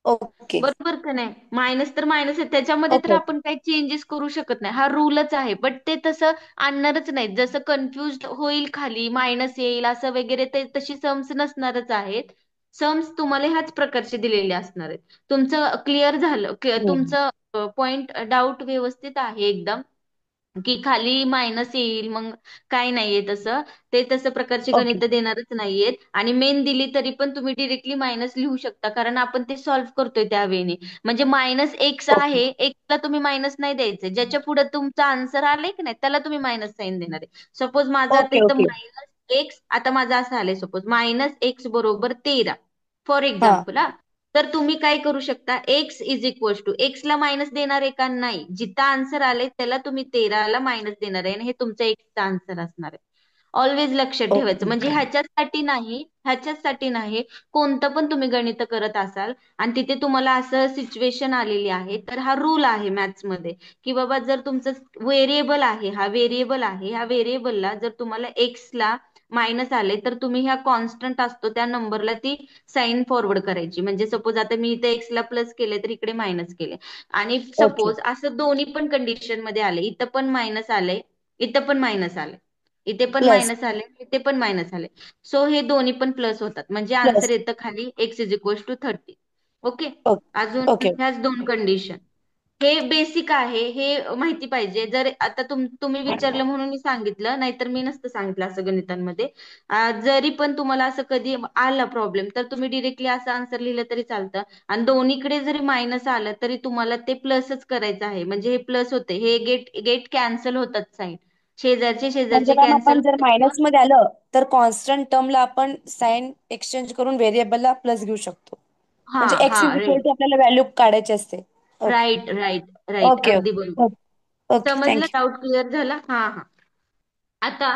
ओके बरोबर का नाही? मायनस तर मायनस आहे, त्याच्यामध्ये तर ओके आपण काही चेंजेस करू शकत नाही, हा रूलच आहे. बट ते तसं आणणारच नाही. जसं कन्फ्युज होईल खाली मायनस येईल असं वगैरे, ते तशी सम्स नसणारच आहेत. सम्स तुम्हाला ह्याच प्रकारचे दिलेले असणार आहेत. तुमचं क्लिअर झालं, तुमचं पॉइंट डाऊट व्यवस्थित आहे एकदम, की खाली मायनस येईल मग काय नाहीये तसं. ते तसं प्रकारची ओके गणित देणारच नाहीयेत. आणि मेन दिली तरी पण तुम्ही डिरेक्टली मायनस लिहू शकता, कारण आपण ते सॉल्व्ह करतोय त्या वेळी. म्हणजे मायनस एक्स ओके आहे, एक्सला तुम्ही मायनस नाही द्यायचे, ज्याच्या पुढे तुमचा आन्सर आलाय की नाही त्याला तुम्ही मायनस साईन देणार आहे. सपोज माझं आता ओके इथं ओके मायनस एक्स, आता माझं असं आलंय सपोज मायनस एक्स बरोबर 13 फॉर हा एक्झाम्पल. तर तुम्ही काय करू शकता, x is equal to, x ला मायनस देणार आहे का नाही, जिथं आन्सर आले त्याला तुम्ही 13 ला मायनस देणार आहे आणि हे तुमचं एक्सचा आन्सर असणार आहे. ऑलवेज लक्षात ठेवायचं. ओके म्हणजे ह्याच्यासाठी नाही, कोणतं पण तुम्ही गणित करत असाल आणि तिथे तुम्हाला असं सिच्युएशन आलेली आहे, तर हा रूल आहे मॅथ्स मध्ये, की बाबा जर तुमचं व्हेरिएबल आहे, हा व्हेरिएबल आहे, ह्या व्हेरिएबलला जर तुम्हाला एक्स ला मायनस आले, तर तुम्ही ह्या कॉन्स्टंट असतो त्या नंबरला ती साईन फॉरवर्ड करायची. म्हणजे सपोज आता मी इथे एक्स ला प्लस केले तर इकडे मायनस केले. आणि ओके सपोज असं दोन्ही पण कंडिशन मध्ये आले, इथं पण मायनस आले, इथं पण मायनस आले, इथे पण प्लस मायनस आले, इथे पण मायनस आले. सो हे दोन्ही पण प्लस होतात, म्हणजे आन्सर प्लस येतं खाली x is equal to 30. Okay. अजून ओके ह्याच दोन कंडिशन. हे बेसिक आहे, हे माहिती पाहिजे. जर आता तुम्ही विचारलं म्हणून मी सांगितलं, नाहीतर मी नसतं सांगितलं असं गणितांमध्ये. जरी पण तुम्हाला असं कधी आला प्रॉब्लेम, तर तुम्ही डिरेक्टली असं आन्सर लिहिलं तरी चालतं. आणि दोन्हीकडे जरी मायनस आलं तरी तुम्हाला ते प्लसच करायचं आहे. म्हणजे हे प्लस होते, हे गेट गेट कॅन्सल होतात साईन, शेजारचे म्हणजे शेजारचे मॅम कॅन्सल आपण जर होतात. मायनस मध्ये आलं तर कॉन्स्टंट टर्मला आपण साइन एक्सचेंज करून व्हेरिएबलला प्लस घेऊ शकतो. हा म्हणजे हा x is equal right to आपल्याला व्हॅल्यू काढायची असते. Okay right right right, okay अगदी बरोबर. ओके ओके समजलं? थँक्यू. डाऊट क्लिअर झाला? हा. आता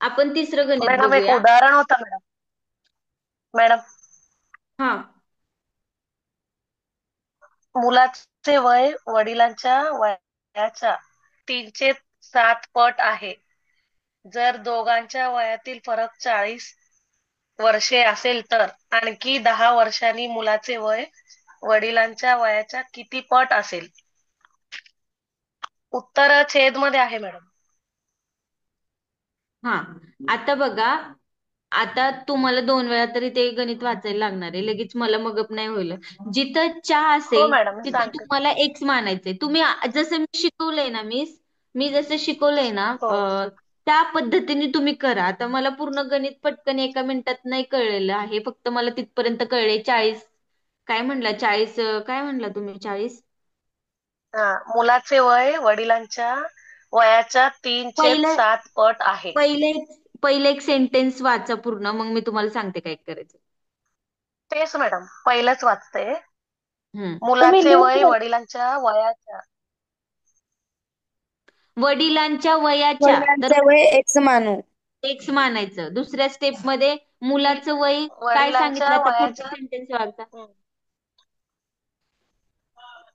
आपण तिसरं गणित मॅडम एक बघूया. उदाहरण होतं मॅडम. मॅडम, हा मुलाचे वय वडिलांच्या वयाच्या 3/7 पट आहे. जर दोघांच्या वयातील फरक 40 वर्षे असेल तर आणखी 10 वर्षांनी मुलाचे वय वडिलांच्या वयाच्या किती पट असेल? उत्तर छेद मध्ये आहे मॅडम. हा आता बघा, आता तुम्हाला 2 वेळा तरी ते गणित वाचायला लागणार आहे, लगेच मला मगअप नाही होईल. जिथं चहा हो असेल मॅडम, मी तिथं सांगते. तुम्हाला एक्स मानायचंय. तुम्ही जसं मी शिकवलंय ना मी जसं शिकवलंय ना, हो त्या पद्धतीने तुम्ही करा. आता मला पूर्ण गणित पटकन एका मिनिटात नाही कळलेलं आहे, फक्त मला तिथपर्यंत कळले. 40 काय म्हणला, 40 काय म्हणला तुम्ही, 40? हा, मुलाचे वय वडिलांच्या वयाच्या 3/7 पहिलं पट आहे. पहिले पहिले एक सेंटेन्स वाचा पूर्ण, मग मी तुम्हाला सांगते काय करायचं. तेच मॅडम, पहिलंच वाचते. हम्म. तुम्ही मुलाचे लिहून वय ठेव. वडिलांच्या वयाच्या वडिलांच्या वयाच्या, तर वडिलांचे वय एक्स मानू. एक्स मानायचं. दुसऱ्या स्टेप मध्ये मुलाचं वय काय सांगितलं, वडिलांच्या आता पुढचं वयाच्या सेंटेन्स वाचा. हं,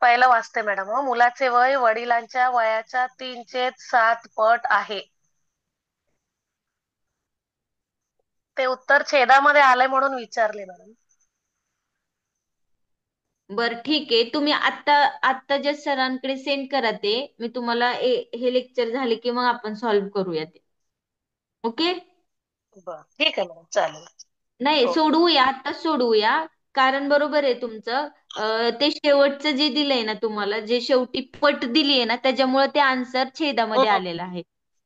पहिलं वाचते मॅडम. मुलाचे वय वडिलांच्या वयाच्या 3/7 पट आहे. ते उत्तर छेदामध्ये आलंय म्हणून विचारले मॅडम. बर ठीक आहे, तुम्ही आत्ता आत्ता जे सरांकडे सेंड करा ते, मी तुम्हाला हे लेक्चर झाले की मग आपण सॉल्व्ह करूया ते. ओके. बरं, ठीक आहे मॅडम, चालेल. नाही हो सोडवूया, आत्ताच सोडवूया. कारण बरोबर आहे तुमचं. ते शेवटचं जे दिलंय ना तुम्हाला, जे शेवटी पट दिलीये ना, त्याच्यामुळे ते आन्सर छेदामध्ये हं, आलेलं आहे.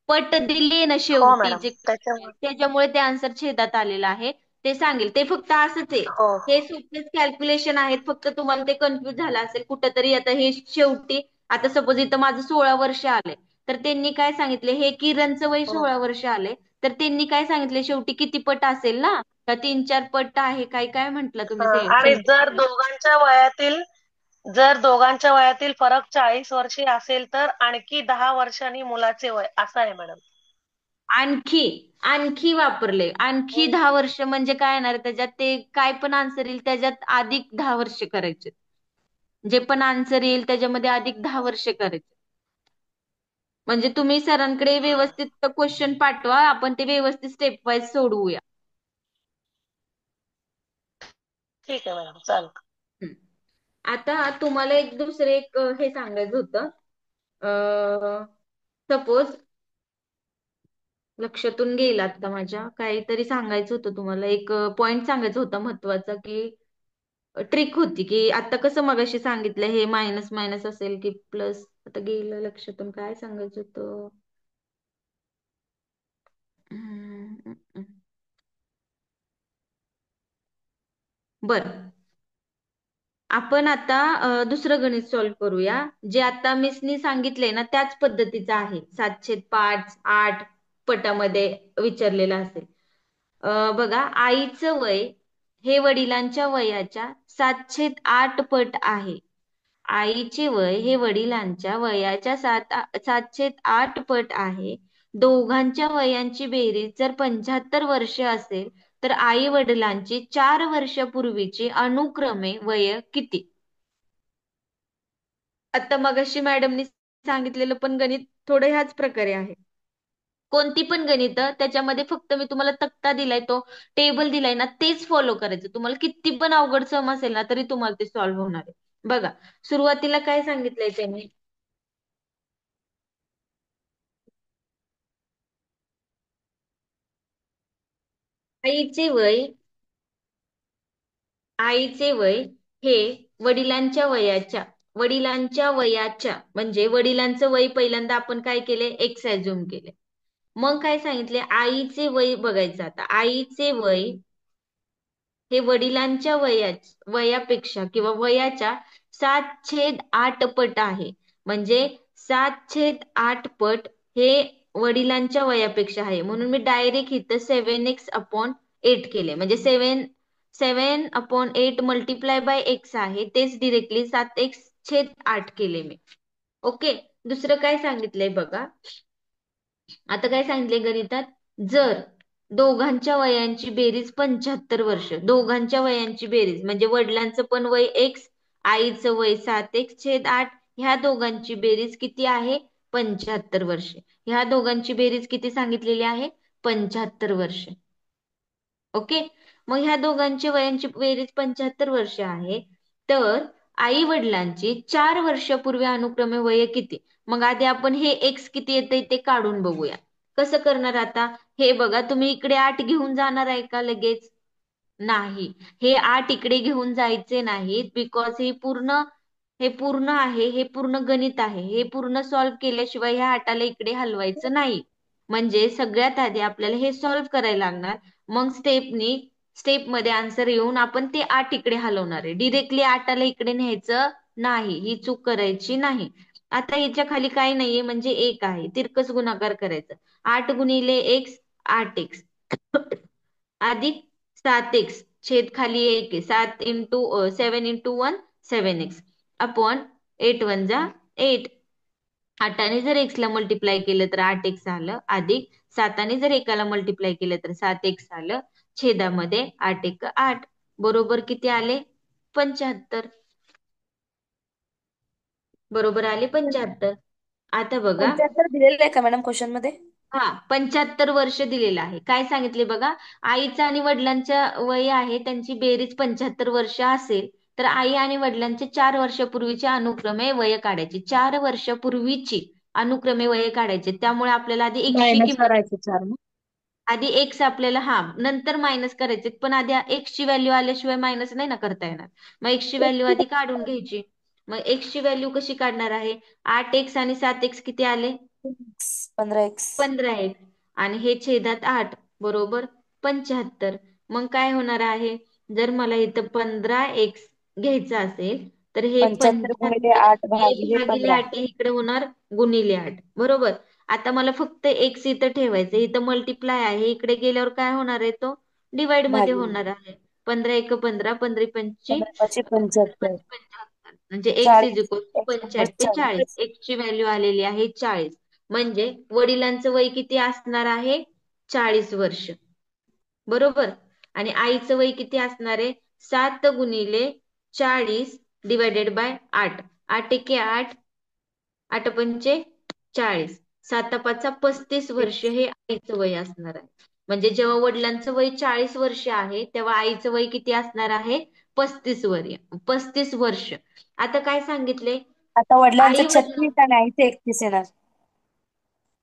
पट दिलीये ना हो शेवटी, मॅडम, जे त्याच्यामुळे त्याच्यामुळे ते आन्सर छेदात आलेलं आहे. ते सांगेल, ते फक्त असंच आहे. हो हे सोपेच कॅल्क्युलेशन आहेत, फक्त तुम्हाला ते कन्फ्युज झालं असेल कुठंतरी. आता हे शेवटी, आता सपोज इथं माझं 16 वर्ष आलंय, तर त्यांनी काय सांगितले, हे किरणचं वय हो 16 वर्ष आलंय, तर त्यांनी काय सांगितले शेवटी किती पट असेल ना, का 3-4 पट आहे, काय काय म्हंटल तुम्ही आणि सेंटेन्स. जर दोघांच्या वयातील फरक 40 वर्षे असेल तर आणखी 10 वर्षांनी मुलाचे वय, असं आहे मॅडम. आणखी आणखी वापरले. आणखी 10 वर्ष म्हणजे काय येणार त्याच्यात, ते काय पण आन्सर येईल त्याच्यात अधिक 10 वर्ष करायचे. जे पण आन्सर येईल त्याच्यामध्ये अधिक 10 वर्ष करायचे. म्हणजे तुम्ही सरांकडे व्यवस्थित क्वेश्चन पाठवा, आपण ते व्यवस्थित स्टेप वाईज सोडवूया. ठीक आहे मॅडम, चालेल. हम्म. आता तुम्हाला एक दुसरे एक हे सांगायचं होतं. सपोज लक्षातून गेला आता माझ्या, काहीतरी सांगायचं होतं तुम्हाला, एक पॉइंट सांगायचा होता महत्वाचा, की ट्रिक होती, की आता कसं मगाशी सांगितलं हे मायनस मायनस असेल की प्लस, आता गेलं लक्षातून, काय सांगायचं होतं. बरं, आपण आता दुसरं गणित सॉल्व्ह करूया. जे आता मिसनी सांगितलंय ना त्याच पद्धतीचं आहे. 7/5 8 पटामध्ये विचारलेलं असेल. बघा, आईचं वय हे वडिलांच्या वयाच्या 7/8 पट आहे. आईचे वय हे वडिलांच्या वयाच्या 7/8 पट आहे. दोघांच्या वयांची बेरीज जर 75 वर्ष असेल तर आई वडिलांची 4 वर्षापूर्वीची अनुक्रमे वय किती? आता मगाशी मॅडमनी सांगितलेलं पण गणित थोडं ह्याच प्रकारे आहे. कोणती पण गणित त्याच्यामध्ये फक्त मी तुम्हाला तक्ता दिलाय, तो टेबल दिलाय ना, तेच फॉलो करायचं. तुम्हाला किती पण अवघड सम असेल ना तरी तुम्हाला ते सॉल्व्ह होणार आहे. बघा, सुरुवातीला काय सांगितलंय त्यांनी, आईचे वय आईचे वय हे वडिलांच्या वयाच्या म्हणजे वडिलांचं वय पहिल्यांदा आपण काय केले, एक्स ऍझ्युम केले. मग काय सांगितले, आईचे वय बघायचं. आता आईचे वय हे वडिलांच्या वयापेक्षा किंवा वयाच्या 7/8 पट आहे. म्हणजे 7/8 पट हे वडिलांच्या वयापेक्षा आहे. म्हणून मी डायरेक्ट इथं 7x/8 केले. म्हणजे 7/8 मल्टिप्लाय बाय एक्स आहे, तेच डिरेक्टली 7x/8 केले मी. ओके, दुसरं काय सांगितलंय बघा. आता काय सांगितलंय गणितात, जर दोघांच्या वयांची बेरीज 75 वर्ष, दोघांच्या वयांची बेरीज म्हणजे वडिलांचं पण वय एक्स, आईचं वय 7x/8, ह्या दोघांची बेरीज किती आहे, 75 वर्ष. ह्या दोघांची बेरीज किती सांगितलेली आहे, 75 वर्ष. ओके, मग ह्या दोघांची वयांची बेरीज 75 वर्ष आहे. तर आई वडिलांची 4 वर्षापूर्वी अनुक्रमे वय किती? मग आधी आपण हे एक्स किती येते ते काढून बघूया. कसं करणार आता, हे बघा, तुम्ही इकडे 8 घेऊन जाणार आहे का लगेच? नाही, हे 8 इकडे घेऊन जायचे नाहीत. बिकॉज हे पूर्ण आहे, हे पूर्ण गणित आहे. हे पूर्ण सॉल्व्ह केल्याशिवाय ह्या 8ला इकडे हलवायचं नाही. म्हणजे सगळ्यात आधी आपल्याला हे सॉल्व्ह करायला लागणार. मग स्टेप मध्ये आन्सर येऊन आपण ते 8 इकडे हलवणार आहे. डिरेक्टली 8ला इकडे न्यायचं नाही, ही चूक करायची नाही. आता ह्याच्या खाली काही नाहीये म्हणजे 1 आहे, तिरकस गुणाकार करायचं. 8 गुणिले एक्स 8x अधिक 7x छेद खाली 1 आहे, 7 × 1 7x अपॉन 8 × 1 = 8. 8ने जर x ला मल्टिप्लाय केलं तर 8x आलं, अधिक 7ने जर एकाला मल्टिप्लाय केलं तर 7x आलं, छेदामध्ये 8 × 1 = 8, बरोबर किती आले, 75. बरोबर आले 75. आता बघा, 75 दिलेलं आहे का मॅडम क्वेश्चन मध्ये? हा, 75 वर्ष दिलेलं आहे. काय सांगितले बघा, आईचं आणि वडिलांचं वय आहे त्यांची बेरीज 75 वर्ष असेल तर आई आणि वडिलांचे 4 वर्षापूर्वीचे अनुक्रमे वय काढायची. 4 वर्षापूर्वीची अनुक्रमे वय काढायचे. त्यामुळे आपल्याला आधी एक्सची मायनस किंमत, करायचे 4 मग. आधी एक्स आपल्याला नंतर मायनस करायचे, पण आधी एक्सची व्हॅल्यू आल्याशिवाय मायनस नाही ना करता येणार. मग एक्सची व्हॅल्यू आधी काढून घ्यायची. मग एक्सची व्हॅल्यू कशी काढणार आहे, 8x आणि 7x किती आले, 15x. 15x आणि हे छेदात 8 बरोबर 75. मग काय होणार आहे, जर मला इथं 15x घ्यायचं असेल तर हे 75 गुणिले 75 8 हे भागिले भागिले 15. 8 इकडे होणार गुणिले 8, बरोबर. आता मला फक्त एक्स इथं ठेवायचं, इथं मल्टिप्लाय आहे, इकडे गेल्यावर काय होणार आहे, तो डिवाइड मध्ये भागिले होणार आहे. 15 × 1 = 15, 15 × 5 = 15 75. 75. म्हणजे x 40. = x 45 ते 40. 40. x ची व्हॅल्यू आलेली आहे 40. म्हणजे वडिलांचं वय किती असणार आहे? 40 वर्ष. बरोबर. आणि आईचं वय किती असणार आहे? 7 × 40 डिवायडेड बाय 8. 8 × 8 8 × 5 40. 7 × 5 = 35 वर्ष हे आईचं वय असणार आहे. म्हणजे जेव्हा वडिलांचं वय 40 वर्ष आहे तेव्हा आईचं वय किती असणार आहे? 35 वर्ष. आता काय सांगितले? आता वडिलांचं आई 36 आणि आईचे 31 येणार.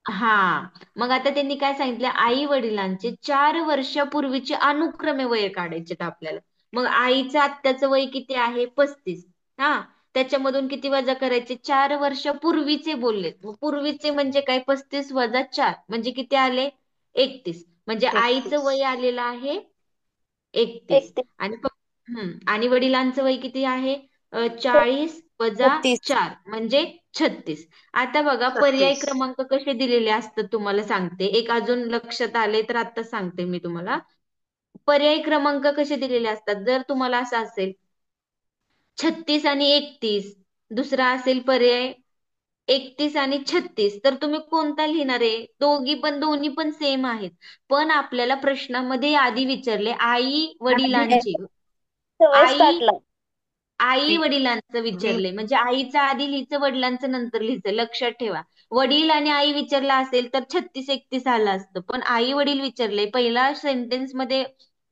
हा. मग आता त्यांनी काय सांगितलं? आई वडिलांचे 4 वर्षापूर्वीचे अनुक्रमे वय काढायचे आपल्याला. मग आईचं आत्ताचं वय किती आहे? 35. हा. त्याच्यामधून किती वजा करायचे? 4 वर्षापूर्वीचे बोललेत. मग पूर्वीचे म्हणजे काय? 35 वजा 4 म्हणजे किती आले? 31. म्हणजे आईचं 31. वय आलेलं आहे 31. 31. आणि वडिलांचं वय किती आहे? 40 वजा 36. 4 म्हणजे 36. आता बघा पर्याय 36. क्रमांक कसे दिलेले असतात तुम्हाला सांगते. एक अजून लक्षात आले तर आता सांगते मी तुम्हाला. पर्याय क्रमांक कसे दिलेले असतात? जर तुम्हाला असं असेल 36 आणि 31, दुसरा असेल पर्याय 31 आणि 36, तर तुम्ही कोणता लिहिणार आहे? दोन्ही पण सेम आहेत. पण आपल्याला प्रश्नामध्ये आधी विचारले आई आधी वडिलांची. सवयच आई टाकला. आई वी वडिलांचं वी विचारले म्हणजे आईचं आधी लिहायचं, वडिलांचं नंतर लिहायचं. लक्षात ठेवा. वडील आणि आई विचारला असेल तर 36 31 आलं असतं. पण आई वडील विचारले, पहिला सेंटेन्स मध्ये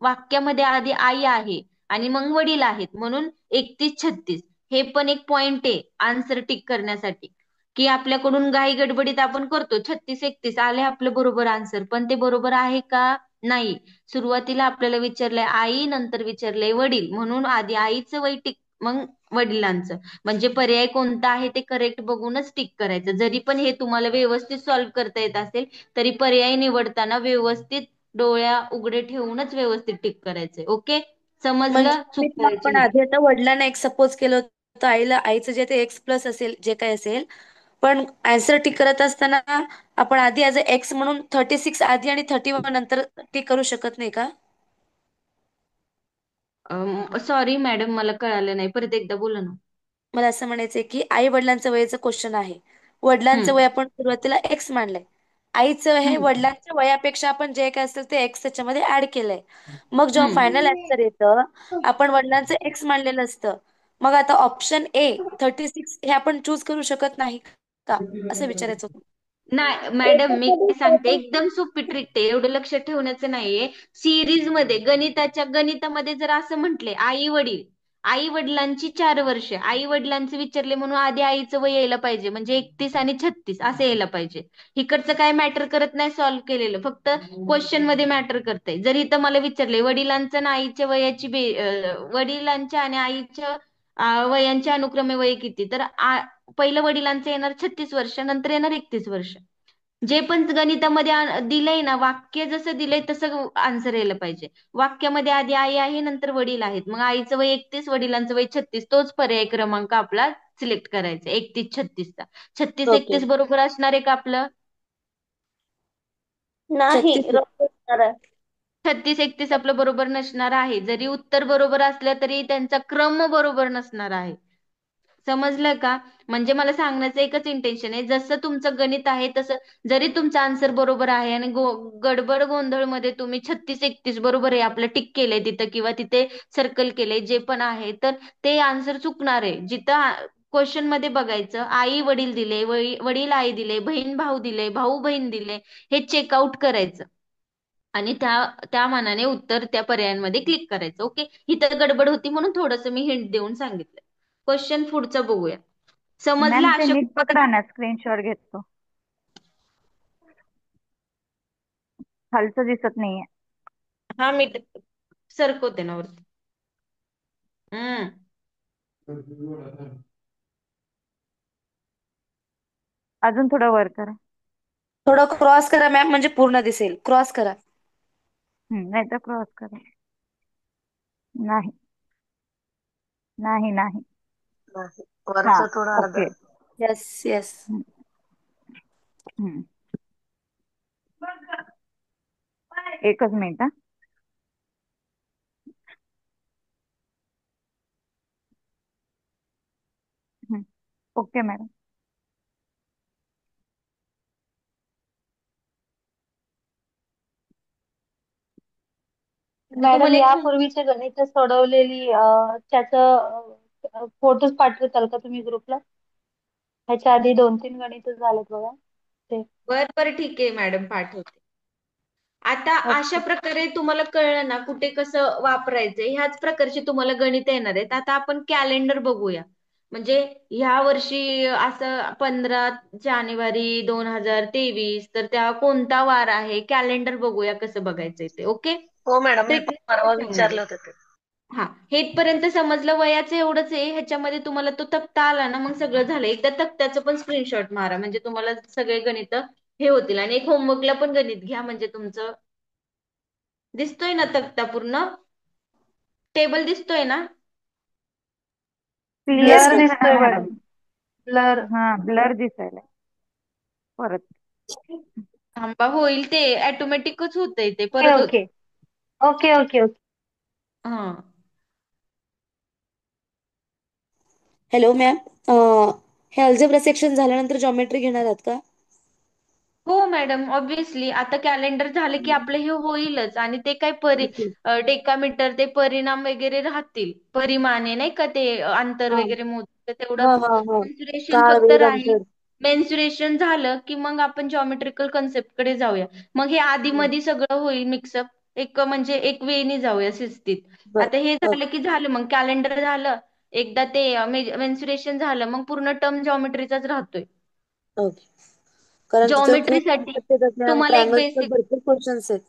वाक्यामध्ये आधी आई आहे आणि मग वडील आहेत म्हणून 31 36. हे पण एक पॉइंट आहे आन्सर टिक करण्यासाठी, की आपल्याकडून घाई गडबडीत आपण करतो. 36 31 आले आपलं बरोबर आन्सर, पण ते बरोबर आहे का? नाही. सुरुवातीला आपल्याला विचारलंय आई, नंतर विचारलंय वडील, म्हणून आधी आईचं वय टिक मग वडिलांचं. म्हणजे पर्याय कोणता आहे ते करेक्ट बघूनच टिक करायचं. जरी पण हे तुम्हाला व्यवस्थित सॉल्व्ह करता येत असेल तरी पर्याय निवडताना व्यवस्थित डोळ्या उघडे ठेवूनच व्यवस्थित टिक करायचंय. ओके. म्हणजे समजलं? चूक तुम्ही करायची आपण नाही. आधी आता वडिलांना एक सपोज केलं होतं, आईचं जे ते एक्स प्लस असेल जे काही असेल, पण आन्सर टिक करत असताना आपण आधी ऍज अ एक्स म्हणून 36 आधी आणि 31 नंतर टिक करू शकत नाही का? सॉरी मॅडम, मला कळालं नाही. परत एकदा बोला ना. मला असं म्हणायचंय की आई वडिलांचं वयाचं क्वेश्चन आहे. वडिलांचं हम्म वय आपण सुरुवातीला एक्स मानलंय. आईचं हे हम्म वडिलांच्या वयापेक्षा आपण जे काय असेल ते एक्स त्याच्यामध्ये ऍड केलंय. मग जेव्हा फायनल हम्म. आन्सर येतं आपण वडिलांचं एक्स मानलेलं असतं. मग आता ऑप्शन ए 36 हे आपण चूज करू शकत नाही का, असं विचारायचं होतं. नाही मॅडम, मी काय सांगते एकदम सोपी ट्रिक आहे, एवढं लक्ष ठेवण्याचं नाहीये. सिरीज मध्ये गणितामध्ये जर असं म्हटले आई वडिलांची 4 वर्ष, आई वडिलांचे विचारले म्हणून आधी आईचं वय यायला पाहिजे, म्हणजे 31 आणि 36 असं यायला पाहिजे. इकडचं काय मॅटर करत नाही सॉल्व्ह केलेलं, फक्त क्वेश्चन मध्ये मॅटर करतंय. जर इथं मला विचारले वडिलांचं आणि आईच्या वयाची वडिलांच्या आणि आईच्या वयांच्या अनुक्रमे वय किती, तर पहिलं वडिलांचं येणार 36 वर्ष, नंतर येणार 31 वर्ष. जे पण गणितामध्ये दिलंय ना, वाक्य जसं दिलंय तसं आन्सर यायला पाहिजे. वाक्यामध्ये आधी आई आहे नंतर वडील आहेत, मग आईचं वय 31 वडिलांचं वय 36, तोच पर्याय क्रमांक आपला सिलेक्ट करायचा 31 36चा. 36 ओके. 31 बरोबर असणार आहे का आपलं? नाही 36. रॉंग असणार आहे. 36 31 आपलं बरोबर नसणार आहे. जरी उत्तर बरोबर असलं तरी त्यांचा क्रम बरोबर नसणार आहे. समजलं का? म्हणजे मला सांगण्याचं एकच इंटेन्शन आहे, जसं तुमचं गणित आहे तसं जरी तुमचा आन्सर बरोबर आहे आणि गडबड गोंधळ मध्ये तुम्ही 36 31 बरोबर आहे आपलं टिक केलंय तिथं किंवा तिथे सर्कल केलंय जे पण आहे, तर ते आन्सर चुकणार आहे. जिथं क्वेश्चन मध्ये बघायचं आई वडील दिले, वडील आई दिले, बहीण भाऊ दिले, भाऊ बहीण दिले, हे चेकआउट करायचं आणि त्या मानाने उत्तर त्या पर्यायांमध्ये क्लिक करायचं. ओके. ही तर गडबड होती म्हणून थोडंसं मी हिंट देऊन सांगितलं. क्वेश्चन पुढचा बघूया. समजलं मॅम ते नीट अशोक? पकडा ना, स्क्रीनशॉट घेतो. खालचं दिसत नाहीये. हा मी सरकवते ना वरती. हम्म. अजून थोडं वर करा. थोडं क्रॉस करा मॅम, म्हणजे पूर्ण दिसेल. क्रॉस करा. नाही तर क्रॉस करा. नाही नाही नाही. नाही. हा. वरचं थोडं ओके. अर्ध. Yes yes. हम्म, हम्म. एकच मिनिट हा. Okay madam. आता मॅडम तुम्हाला एक यापूर्वीचे गणित सोडवलेली त्याचं फोटोज पाठवताल का तुम्ही ग्रुपला? ह्याच्या आधी 2-3 गणित झालेत बघा ते. बर बर ठीक आहे मॅडम, पाठवते. आता अशा ओके. प्रकारे तुम्हाला कळलं ना कुठे कसं वापरायचंय. ह्याच प्रकारचे तुम्हाला गणित येणार आहेत. आता आपण कॅलेंडर बघूया. म्हणजे ह्या वर्षी असं 15 जानेवारी 2023, तर त्या कोणता वार आहे, कॅलेंडर बघूया कसं बघायचंय ते. ओके, हो मॅडम, मी ट्रिक पण परवा सांगणार आहे. विचारलं होतं ते. हा, हेपर्यंत समजलं. वयाचं एवढंच आहे. ह्याच्यामध्ये तुम्हाला तो तक्ता आला ना, मग सगळं झालं. एकदा तक्त्याचं पण स्क्रीनशॉट मारा, म्हणजे तुम्हाला सगळे गणित हे होतील. आणि एक होमवर्कला पण गणित घ्या, म्हणजे तुमचं दिसतोय ना तक्ता पूर्ण, टेबल दिसतोय ना. Yes clear blur ma'am. दिसतंय दिसतोय मॅडम. मॅडम. ब्लर. हा, ब्लर दिसायला परत. थांबा, होईल ते ऑटोमॅटिकच होतंय ते ओके परत ओके ओके ओके ओके. हा. हॅलो मॅम, हे अल्जेब्रा सेक्शन झाल्यानंतर जॉमेट्री घेणार आहात का? हो मॅडम, ऑब्विसली आता कॅलेंडर झालं की आपलं हे होईलच. आणि ते काय ओके. डेकामीटर, ते परिणाम वगैरे राहतील. परिमाणे नाही का, ते अंतर हा वगैरे मोजतं हा तेवढं हा हा. मेन्सुरेशन काळ फक्त वेग राहील. अंतर. मेन्सुरेशन झालं की मग आपण जॉमेट्रिकल कन्सेप्ट कडे जाऊया. मग हे आधी हम्म. मधी सगळं होईल मिक्सअप. एक म्हणजे एक वेळी जाऊया शिस्तीत. बर. आता हे झालं ओके. की झालं, मग कॅलेंडर झालं. एकदा ते मेन्सुरेशन झालं, मग पूर्ण टर्म जॉमेट्रीचाच राहतोय. ओके. कारण त्याच्यावर खूप जॉमेट्रीसाठी कन्सेप्ट येतात मॅम, तुम्हाला एक ट्रायंगल्सवर बेसिक भरपूर क्वेश्चन्स आहेत.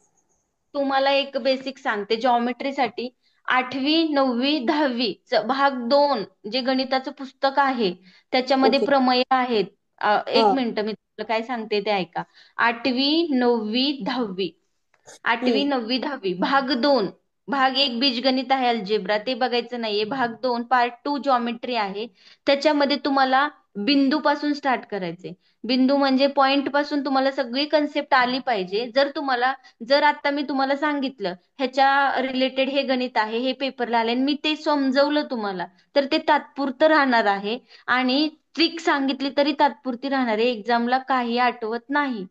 तुम्हाला एक बेसिक सांगते. जॉमेट्रीसाठी 8वी 9वी 10वी भाग 2 जे गणिताचं पुस्तक आहे त्याच्यामध्ये ओके. प्रमेय आहेत. हा. एक मिनिट, मी तुम्हाला काय सांगते ते ऐका. 8वी 9वी 10वी, आठवी हम्म. नववी दहावी भाग 2. भाग 1 बीजगणित आहे, अल्जेब्रा, ते बघायचं नाहीये. भाग 2 पार्ट 2 जॉमेट्री आहे. त्याच्यामध्ये तुम्हाला बिंदू पासून स्टार्ट करायचे. बिंदू म्हणजे पॉइंट पासून तुम्हाला सगळी कन्सेप्ट आली पाहिजे. जर आता मी तुम्हाला सांगितलं ह्याच्या रिलेटेड हे गणित आहे, हे पेपरला आले, आणि मी ते समजवलं तुम्हाला, तर ते तात्पुरतं राहणार आहे. आणि ट्रिक सांगितली तरी तात्पुरती राहणार आहे, एक्झामला काही आठवत नाही.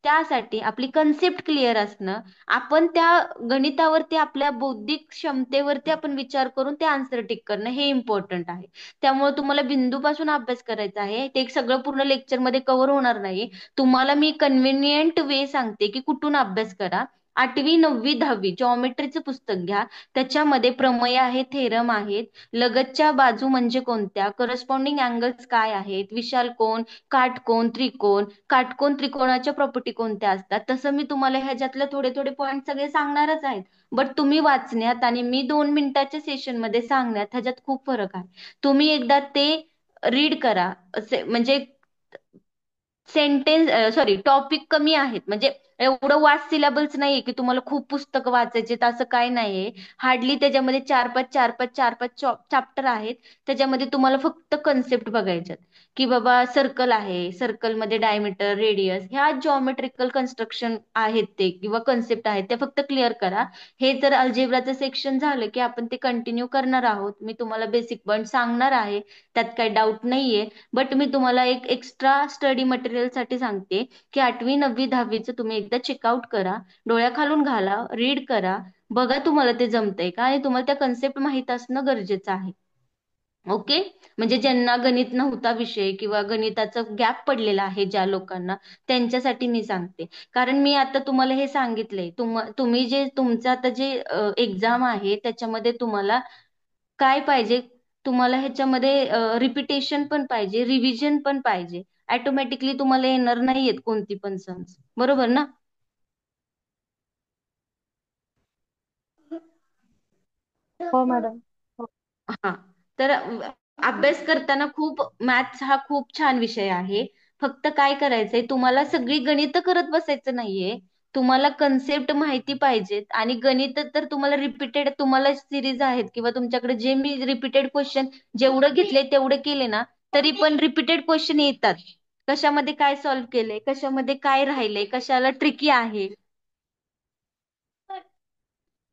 त्यासाठी आपली कन्सेप्ट क्लिअर असणं, आपण त्या गणितावरती आपल्या बौद्धिक क्षमतेवरती आपण विचार करून ते आन्सर टिक करणं, हे इम्पॉर्टंट आहे. त्यामुळे तुम्हाला बिंदूपासून अभ्यास करायचा आहे. ते सगळं पूर्ण लेक्चरमध्ये कव्हर होणार नाही. तुम्हाला मी कन्व्हिनियंट वे सांगते की कुठून अभ्यास करा. 8वी 9वी 10वी जॉमेट्रीचं पुस्तक घ्या. त्याच्यामध्ये प्रमेय आहे, थेरम आहेत. लगतच्या बाजू म्हणजे कोणत्या, करस्पॉन्डिंग अँगल्स काय आहेत, विशाल कोण, काटकोन, त्रिकोण, काटकोन त्रिकोणाच्या प्रॉपर्टी कोणत्या असतात, तसं मी तुम्हाला ह्याच्यातले थोडे थोडे पॉईंट सगळे सांगणारच आहेत. बट तुम्ही वाचण्यात आणि मी 2 मिनिटाच्या सेशन मध्ये सांगण्यात ह्याच्यात खूप फरक आहे. तुम्ही एकदा ते रीड करा. म्हणजे टॉपिक कमी आहेत. म्हणजे एवढं वास्ट सिलेबस नाहीये की तुम्हाला खूप पुस्तकं वाचायचे, असं काय नाहीये. हार्डली त्याच्यामध्ये 4-5 चॅप्टर आहेत. त्याच्यामध्ये तुम्हाला फक्त कन्सेप्ट बघायच्यात. की बाबा सर्कल आहे, सर्कलमध्ये डायमीटर, रेडियस, ह्या जॉमेट्रिकल कन्स्ट्रक्शन आहेत ते, किंवा कन्सेप्ट आहेत, ते फक्त क्लिअर करा. हे जर अल्जेब्राचं सेक्शन झालं की आपण ते कंटिन्यू करणार आहोत. मी तुम्हाला बेसिक पॉईंट सांगणार आहे, त्यात काही डाऊट नाहीये. बट मी तुम्हाला एक एक्स्ट्रा स्टडी मटेरियल साठी सांगते की 8वी 9वी 10वीचं तुम्ही एकदा चेकआउट करा. डोळ्याखालून घाला, रीड करा, बघा तुम्हाला ते जमतंय का, आणि तुम्हाला त्या कन्सेप्ट माहित असणं गरजेचं आहे. ओके. म्हणजे ज्यांना गणित नव्हता विषय, किंवा गणिताचा गॅप पडलेला आहे ज्या लोकांना, त्यांच्यासाठी मी सांगते. कारण मी आता तुम्हाला हे सांगितलंय, तुम्ही जे तुमचं आता जे एक्झाम आहे त्याच्यामध्ये तुम्हाला काय पाहिजे, तुम्हाला ह्याच्यामध्ये रिपिटेशन पण पाहिजे, रिव्हिजन पण पाहिजे. ऑटोमॅटिकली तुम्हाला येणार नाहीयेत कोणती पण सम्स, बरोबर ना. हो मॅडम. हो. हा, तर अभ्यास करताना मॅथ्स हा खूप छान विषय आहे. फक्त काय करायचंय, तुम्हाला सगळी गणित करत बसायचं नाहीये. तुम्हाला कन्सेप्ट माहिती पाहिजेत. आणि गणित तर तुम्हाला रिपीटेड, तुम्हाला सिरीज आहेत, किंवा तुमच्याकडे जे मी रिपीटेड क्वेश्चन जेवढं घेतले तेवढे केले ना, तरी पण रिपीटेड क्वेश्चन येतात. कशामध्ये काय सॉल्व्ह केलंय, कशामध्ये काय राहिलंय, कशाला ट्रिकी आहे.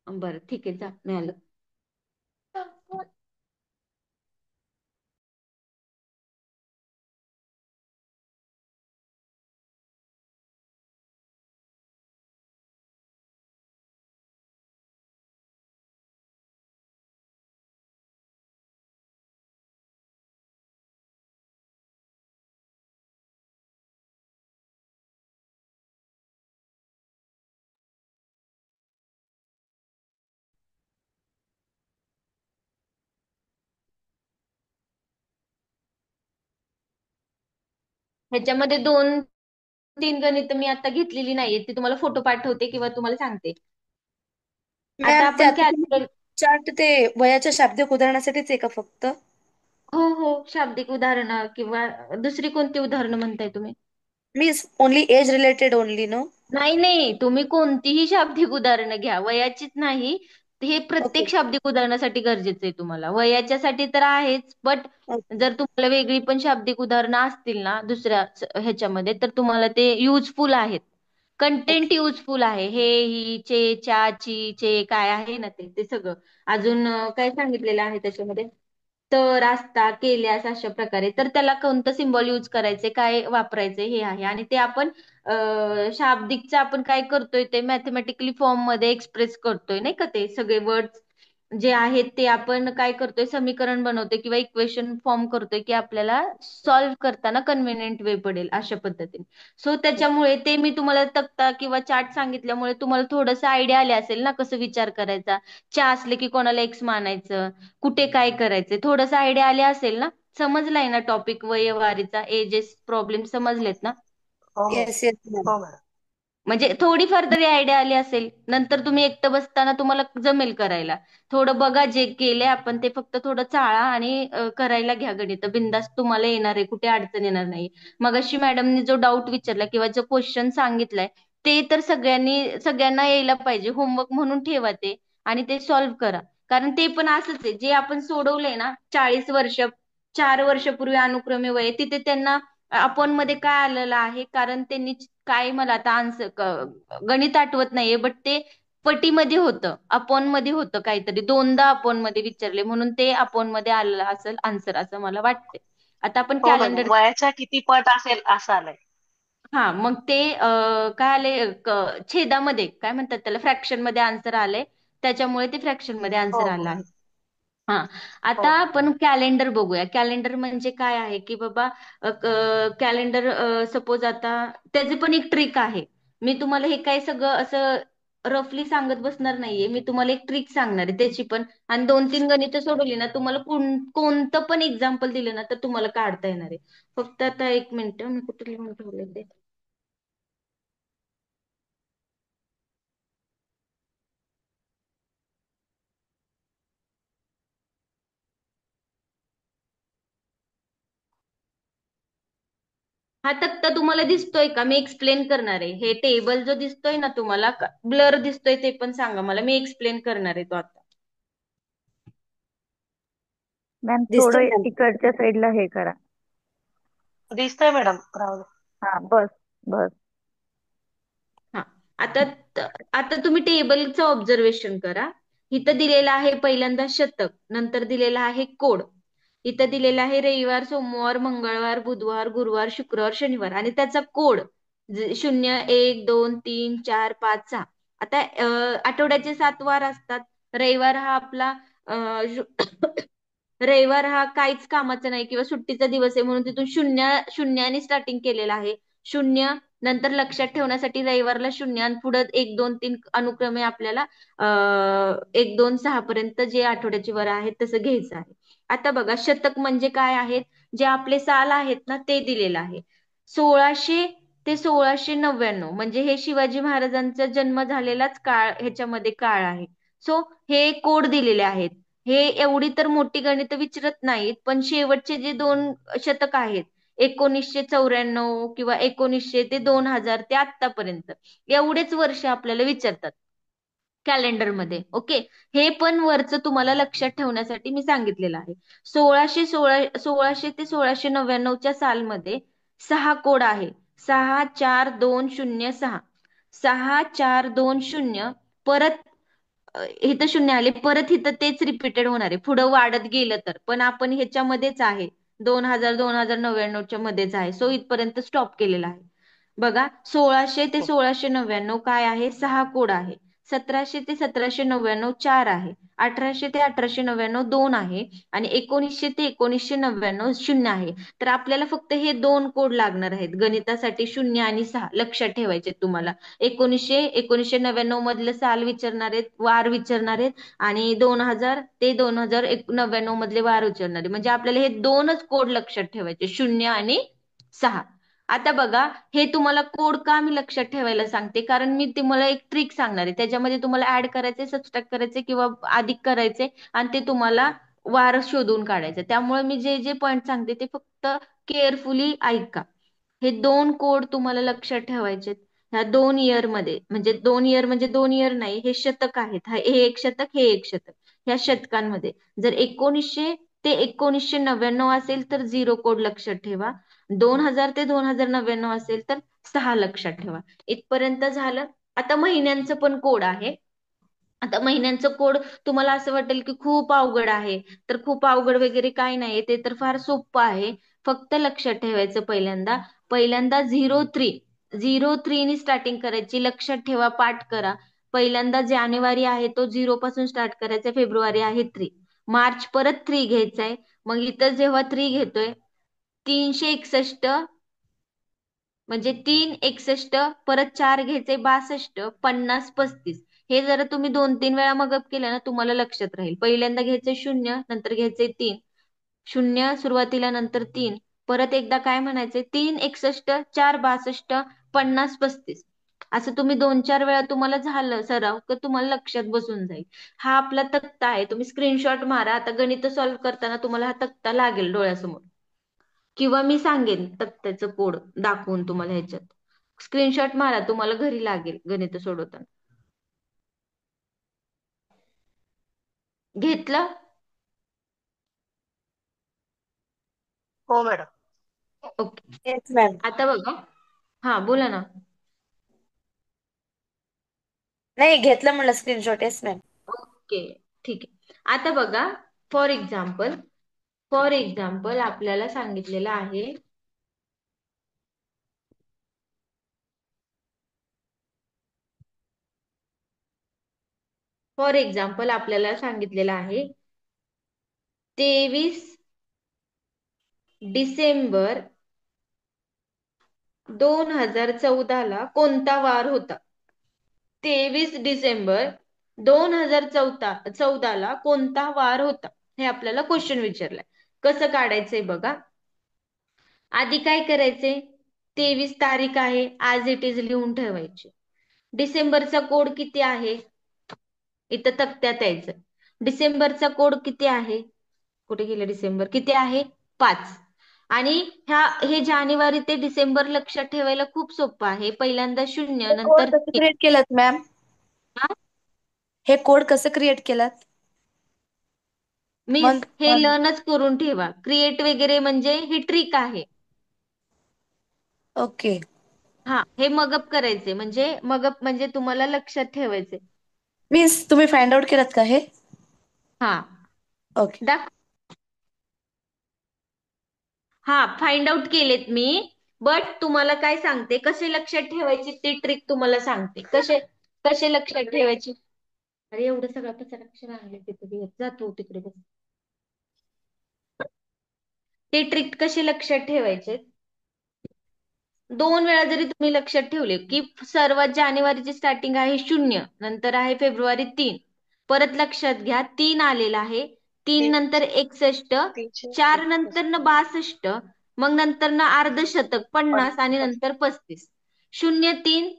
बरं ठीक आहे, मिळालं. ह्याच्यामध्ये दोन तीन गणित मी आता घेतलेली नाहीये, ती तुम्हाला फोटो पाठवते किंवा तुम्हाला सांगते. आता मॅम ते आपण आता तुम्ही कॅल्क्युलेट. चार्ट ते वयाच्या शाब्दिक उदाहरणासाठीच आहे का फक्त? हो हो, शाब्दिक उदाहरणं किंवा दुसरी कोणती उदाहरणं म्हणताय तुम्ही? Means only age related only no? नाही नाही, तुम्ही कोणतीही शाब्दिक उदाहरणं घ्या, वयाचीच नाही. हे ओके प्रत्येक शाब्दिक उदाहरणासाठी गरजेचं आहे तुम्हाला. वयाच्यासाठी तर आहेच, बट ओके जर तुम्हाला वेगळी पण शाब्दिक उदाहरणं असतील ना दुसऱ्या ह्याच्यामध्ये, तर तुम्हाला ते युजफुल आहेत. ओके कंटेंट युजफुल आहे. हे, ही, चे, च्या, ची, चे काय आहे ना ते ते सगळं. अजून काय सांगितलेलं आहे त्याच्यामध्ये? तर, असता, केल्यास अशा प्रकारे. तर त्याला कोणतं सिम्बॉल यूज करायचे, काय वापरायचे हे आहे. आणि ते आपण शाब्दिकचं आपण काय करतोय ते मॅथमॅटिकली फॉर्म मध्ये एक्सप्रेस करतोय नाही का, ते सगळे वर्ड्स जे आहेत ते आपण काय करतोय, समीकरण बनवतोय किंवा इक्वेशन फॉर्म करतोय की आपल्याला सॉल्व्ह करताना कन्व्हिनियंट वे पडेल अशा पद्धतीने. सो त्याच्यामुळे ते मी तुम्हाला तक्ता किंवा चार्ट सांगितल्यामुळे तुम्हाला थोडंसं आयडिया आले असेल ना कसं विचार करायचा. च्या असले की कोणाला एक्स मानायचं, कुठे काय करायचं, थोडंसं आयडिया आले असेल ना. समजलाय ना टॉपिक वयवारीचा, एजेस प्रॉब्लेम समजलेत ना? हो हो येस येस मॅम. हो मॅडम. म्हणजे थोडीफार तरी आयडिया आली असेल. नंतर तुम्ही एकटं बसताना तुम्हाला जमेल करायला. थोडं बघा, जे केले आपण ते फक्त थोडं चाळा आणि करायला घ्या गणित. बिंदास तुम्हाला येणार आहे, कुठे अडचण येणार नाही. मगाशी मॅडमनी जो डाऊट विचारला किंवा जो क्वेश्चन सांगितलाय ते तर सगळ्यांना यायला पाहिजे. होमवर्क म्हणून ठेवा ते आणि ते सॉल्व्ह करा. कारण ते पण असंच आहे, जे आपण सोडवलंय ना 40 वर्ष, 4 वर्षापूर्वी अनुक्रमे वय, तिथे त्यांना आपण मध्ये काय आलेलं आहे, कारण त्यांनी काय, मला आता गणित आठवत नाहीये, बट ते पटीमध्ये होतं, अपॉन मध्ये होतं काहीतरी, दोनदा अपॉन मध्ये विचारले म्हणून ते अपॉन मध्ये आलेलं असेल आन्सर असं मला वाटते. आता आपण हो मॅडम, कॅलेंडर. वयाच्या किती पट असेल असं आलंय. हा, मग ते काय आले, छेदामध्ये काय म्हणतात त्याला, फ्रॅक्शन मध्ये आन्सर आले, त्याच्यामुळे ते फ्रॅक्शन मध्ये हो आन्सर आलं हो आहे. हा, हो आता आपण कॅलेंडर बघूया. कॅलेंडर म्हणजे काय आहे की बाबा, कॅलेंडर सपोज आता त्याची पण एक ट्रिक आहे. मी तुम्हाला हे काय सगळं असं रफली सांगत बसणार नाहीये, मी तुम्हाला एक ट्रिक सांगणार आहे त्याची पण. आणि 2-3 गणितं सोडवली ना, तुम्हाला कोणतं पण एक्झाम्पल दिलं ना तर तुम्हाला काढता येणार आहे. फक्त आता एक मिनिट, मी कुठे लिहून ठेवले ते. हा तक्ता तुम्हाला दिसतोय का? मी एक्सप्लेन करणार आहे. हे टेबल जो दिसतोय ना तुम्हाला, ब्लर दिसतोय ते पण सांगा मला, मी एक्सप्लेन करणार आहे तो आता. मॅम दिसतोय थोडं मॅम. इकडच्या साईडला हे करा. दिसतंय मॅडम, राहू दे. हा बस बस. हा, आता आता तुम्ही टेबलचं ऑब्झर्वेशन करा. इथं दिलेलं आहे पहिल्यांदा शतक, नंतर दिलेला आहे कोड, इथं दिलेला आहे रविवार, सोमवार, मंगळवार, बुधवार, गुरुवार, शुक्रवार, शनिवार आणि त्याचा कोड 0, 1, 2, 3, 4, 5, 6. आता आठवड्याचे 7 वार असतात. रविवार हा आपला रविवार हा काहीच कामाचा नाही किंवा सुट्टीचा दिवस आहे म्हणून तिथून शून्याने स्टार्टिंग केलेलं आहे. शून्य, नंतर लक्षात ठेवण्यासाठी रविवारला शून्य आणि पुढे 1, 2, 3 अनुक्रमे आपल्याला 1, 2, 6 पर्यंत जे आठवड्याची वार आहेत तसं घ्यायचं आहे. आता बघा, शतक म्हणजे काय आहेत, जे आपले साल आहेत ना ते दिलेलं आहे. 1600 ते 1699 म्हणजे हे शिवाजी महाराजांचा जन्म झालेलाच काळ, ह्याच्यामध्ये काळ आहे. सो हे कोड दिलेले आहेत. हे एवढी तर मोठी गणित विचारत नाहीत, पण शेवटचे जे 2 शतक आहेत, 1994 किंवा 1900 ते 2000 ते आतापर्यंत, एवढेच वर्ष आपल्याला विचारतात कॅलेंडरमध्ये. ओके, हे पण वरचं तुम्हाला लक्षात ठेवण्यासाठी मी सांगितलेलं आहे. 1600 ते 1699च्या सालमध्ये 6 कोड आहे. 64206, 6420, परत इथं शून्य आले, परत इथं तेच रिपीटेड होणार आहे पुढं वाढत गेलं तर, पण आपण ह्याच्यामध्येच आहे, 2000-2099च्या मध्येच आहे. सो इथपर्यंत स्टॉप केलेला आहे. बघा, 1600 ते 1699 काय आहे, 6 कोड आहे. 1700 ते 1799 4 आहे. 1800 ते 1899 2 आहे. आणि 1900 ते 1999 0 आहे. तर आपल्याला फक्त हे 2 कोड लागणार आहेत गणितासाठी, 0 आणि 6 लक्षात ठेवायचे तुम्हाला. 1999 मधलं साल विचारणार आहेत, वार विचारणार आहेत, आणि 2000 ते 2099 मधले वार विचारणार आहे. म्हणजे आपल्याला हे 2च कोड लक्षात ठेवायचे, 0 आणि 6. आता बघा, हे तुम्हाला कोड का मी लक्षात ठेवायला सांगते, कारण मी तुम्हाला एक ट्रिक सांगणार आहे. त्याच्यामध्ये तुम्हाला ऍड करायचे, सबट्रॅक्ट करायचे किंवा अधिक करायचे आणि ते तुम्हाला वार शोधून काढायचं. त्यामुळे मी जे जे पॉईंट सांगते ते फक्त केअरफुली ऐका. हे दोन कोड तुम्हाला लक्षात ठेवायचे. ह्या 2 इयर मध्ये, म्हणजे 2 इयर म्हणजे 2 इयर नाही, हे शतक आहेत. हे एक शतक, हे एक शतक. ह्या शतकांमध्ये जर 1900 ते 1999 असेल तर 0 कोड लक्षात ठेवा. 2000 ते 2099 असेल तर 6 लक्षात ठेवा. इथपर्यंत झालं. आता महिन्यांचं पण कोड आहे. आता महिन्यांचं कोड तुम्हाला असं वाटेल की खूप अवघड आहे, तर खूप अवघड वगैरे काय नाही, ते तर फार सोपं आहे. फक्त लक्षात ठेवायचं, पहिल्यांदा पहिल्यांदा 03 नी स्टार्टिंग करायची. लक्षात ठेवा, पाठ करा. पहिल्यांदा जानेवारी आहे तो 0 पासून स्टार्ट करायचा. फेब्रुवारी आहे 3, मार्च परत 3 घ्यायचाय. मग इथं जेव्हा 3 घेतोय, 361 म्हणजे 361 परत 4 घ्यायचे, 62, 50, 35. हे जर तुम्ही 2-3 वेळा मगअप केलं ना, तुम्हाला लक्षात राहील. पहिल्यांदा घ्यायचे 0, नंतर घ्यायचे 3, 0 सुरुवातीला, नंतर 3, परत एकदा काय म्हणायचे, 361, 4, 62, 50, 35. असं तुम्ही 2-4 वेळा तुम्हाला झालं सराव तर तुम्हाला लक्षात बसून जाईल. हा आपला तक्ता आहे, तुम्ही स्क्रीनशॉट मारा. आता गणित सॉल्व्ह करताना तुम्हाला हा तक्ता लागेल डोळ्यासमोर, किंवा मी सांगेन तक्त्याचं कोड दाखवून तुम्हाला ह्याच्यात. स्क्रीनशॉट मारा, तुम्हाला घरी लागेल गणित सोडवताना. घेतलं? हो मॅडम. ओके. Yes ma'am. आता बघा, हा बोला ना. नाही घेतलं म्हणलं स्क्रीनशॉट. Yes ma'am. ओके, ठीक आहे. आता बघा, फॉर एक्झाम्पल आपल्याला सांगितलेलं आहे, फॉर एक्झाम्पल आपल्याला सांगितलेलं आहे 23 डिसेंबर 2014 कोणता वार होता? 23 डिसेंबर 2014 कोणता वार होता, हे आपल्याला क्वेश्चन विचारलाय. कसं काढायचंय बघा. आधी काय करायचे, 23 तारीख आहे, आज इट इज लिहून ठेवायचे. डिसेंबरचा कोड किती आहे, इथं तक्त्यात यायचं. डिसेंबरचा कोड किती आहे, कुठे गेलं डिसेंबर, किती आहे, 5. आणि हे जानेवारी ते डिसेंबर लक्षात ठेवायला खूप सोपं आहे. पहिल्यांदा 0, हे कोड नंतर कसं क्रिएट केलात मॅम? हे कोड कसं क्रिएट केलात? मिस, मंथ हे लर्नच करून ठेवा. क्रिएट वगैरे म्हणजे ही ट्रिक आहे. ओके. हा, हे मगअप करायचे, म्हणजे मगअप म्हणजे तुम्हाला लक्षात ठेवायचे. मीन्स तुम्ही फाइंड आउट केलात का हे? हा, ओके. दाख हा, फाइंड आउट केलेत मी. बट तुम्हाला काय सांगते, कसे लक्षात ठेवायचे ते ट्रिक तुम्हाला सांगते. कसे कसे लक्षात ठेवायचे. अरे एवढं सगळं कसं लक्षात आणले, तिथे जातो तिकडे बस. ते ट्रिक कसे लक्षात ठेवायचे, 2 वेळा जरी तुम्ही लक्षात ठेवले की सर्वात जानेवारीची स्टार्टिंग आहे 0, नंतर आहे फेब्रुवारी 3, परत लक्षात घ्या 3 आलेला आहे, 3 नंतर 61, 300 4 नंतर 61 62, मग नंतर अर्धशतक 50 आणि नंतर 35. 0-3,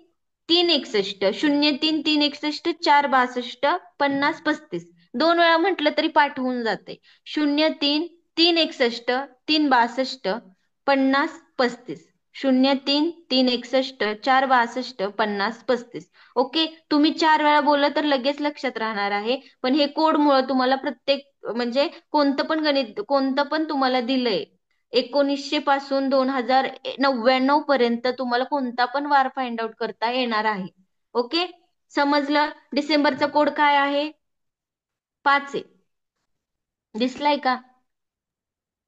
361, 0-3, 361, 4-62, 50, 35. 2 वेळा म्हटलं तरी पाठ होऊन जाते. 0-3, 361, 3-62, 50, 35. 0-3, 361, 4-62, 50, 35. ओके, तुम्ही 4 वेळा बोललं तर लगेच लक्षात राहणार आहे. पण हे कोडमुळं तुम्हाला प्रत्येक, म्हणजे कोणतं पण गणित, कोणतं पण तुम्हाला दिलंय 1900 पासून 2099 पर्यंत तुम्हाला कोणता पण वार फाइंड आउट करता येणार आहे. ओके, समजलं? डिसेंबरचा कोड काय आहे, 5 आहे. दिसलाय का?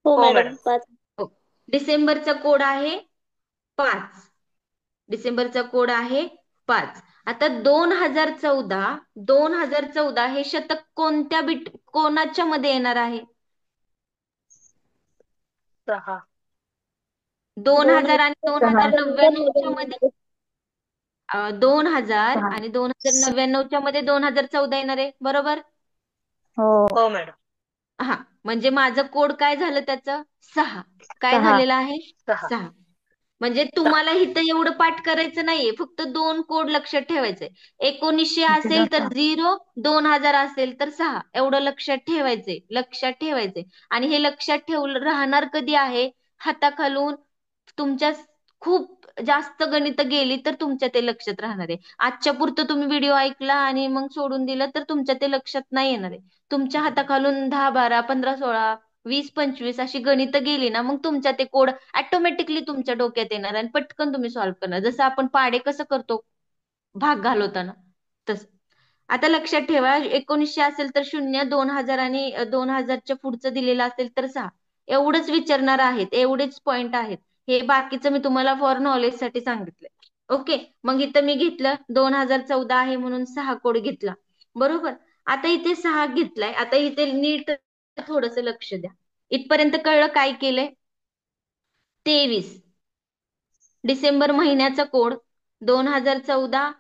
हो हो मॅडम, मॅडम. 5. हो. डिसेंबरचा कोड आहे 5. डिसेंबरचा कोड आहे 5. आता 2014 हे शतक कोणाच्या मध्ये येणार आहे? 6. 2000 आणि 2000 2099 मध्ये, 2000 आणि 2099 मध्ये 2014 येणार आहे, बरोबर? हो. हो मॅडम. हा, म्हणजे माझं कोड काय झालं त्याचं, 6. काय 6. झालेलं आहे, 6. 6. म्हणजे तुम्हाला इथं एवढं पाठ करायचं नाहीये, फक्त 2 कोड लक्षात ठेवायचंय. 1900 झिरो असेल तर सहा 0, 2000 असेल तर 6, एवढं लक्षात ठेवायचंय, लक्षात ठेवायचंय. आणि हे लक्षात ठेवलं राहणार कधी आहे, हाताखालून तुमच्या खूप जास्त गणित गेली तर तुमच्या ते लक्षात राहणार आहे. आजच्या पुरतं तुम्ही व्हिडिओ ऐकला आणि मग सोडून दिलं तर तुमच्या ते लक्षात नाही येणार आहे. तुमच्या हाताखालून 10, 12, 15, 16, 20, 25 अशी गणितं गेली ना, मग तुमच्या ते कोड ऑटोमॅटिकली तुमच्या डोक्यात येणार आणि पटकन तुम्ही सॉल्व्ह करणार. जसं आपण पाढे कसं करतो भाग घालवताना तसं. आता लक्षात ठेवा, 1900 असेल तर 0, 2000 आणि 2000च्या पुढचं दिलेलं असेल तर 6. एवढंच विचारणार आहेत, एवढेच पॉइंट आहेत. हे बाकीचं मी तुम्हाला फॉर नॉलेज साठी सांगितलंय. ओके, मग इथं मी घेतलं 2014 आहे म्हणून 6 कोड घेतला. बरोबर. आता इथे 6 घेतलाय. आता इथे नीट थोडस लक्ष द्या. इथपर्यंत कळलं काय केलंय? 23 डिसेंबर महिन्याचा कोड, 2014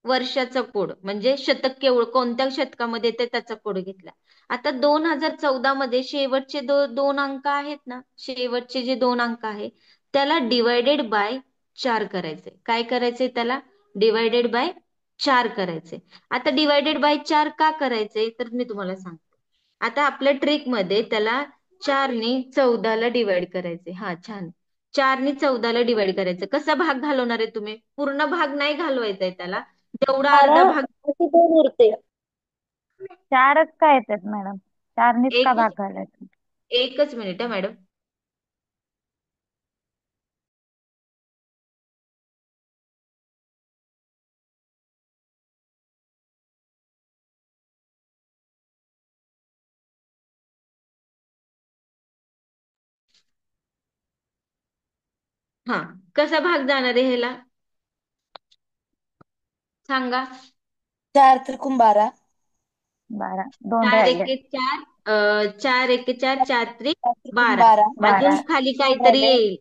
वर्षाचा कोड, म्हणजे शतक केवळ कोणत्या शतकामध्ये येते त्याचा कोड घेतला. आता 2014 मध्ये शेवटचे दोन अंक आहेत ना, शेवटचे जे 2 अंक आहे त्याला डिवायडेड बाय 4 करायचे. काय करायचे त्याला? डिवायडेड बाय 4 करायचे. आता डिवायडेड बाय 4 का करायचे तर मी तुम्हाला सांगते. आता आपल्या ट्रिक मध्ये त्याला 4 ने 14 ला डिवाइड करायचे. हा छान. 4 ने 14 ला डिवाइड करायचं. कसा भाग घालवणार आहे तुम्ही? पूर्ण भाग नाही घालवायचा आहे त्याला, जेवढा अर्धा भाग. असे दोन उरते. चारच काय येतात मॅडम? चारनीच का एकच भाग घालायचा? एकच मिनिट मॅडम. हा, कसा भाग जाणार आहे ह्याला सांगा? 4 त्रिकोण 12. 12 2 4 राहिले. एके 4, 4 एके 4, 4 त्रिक 4 त्रिकोण 12. 12. बारा अजून खाली दोन काहीतरी राहिले. येईल.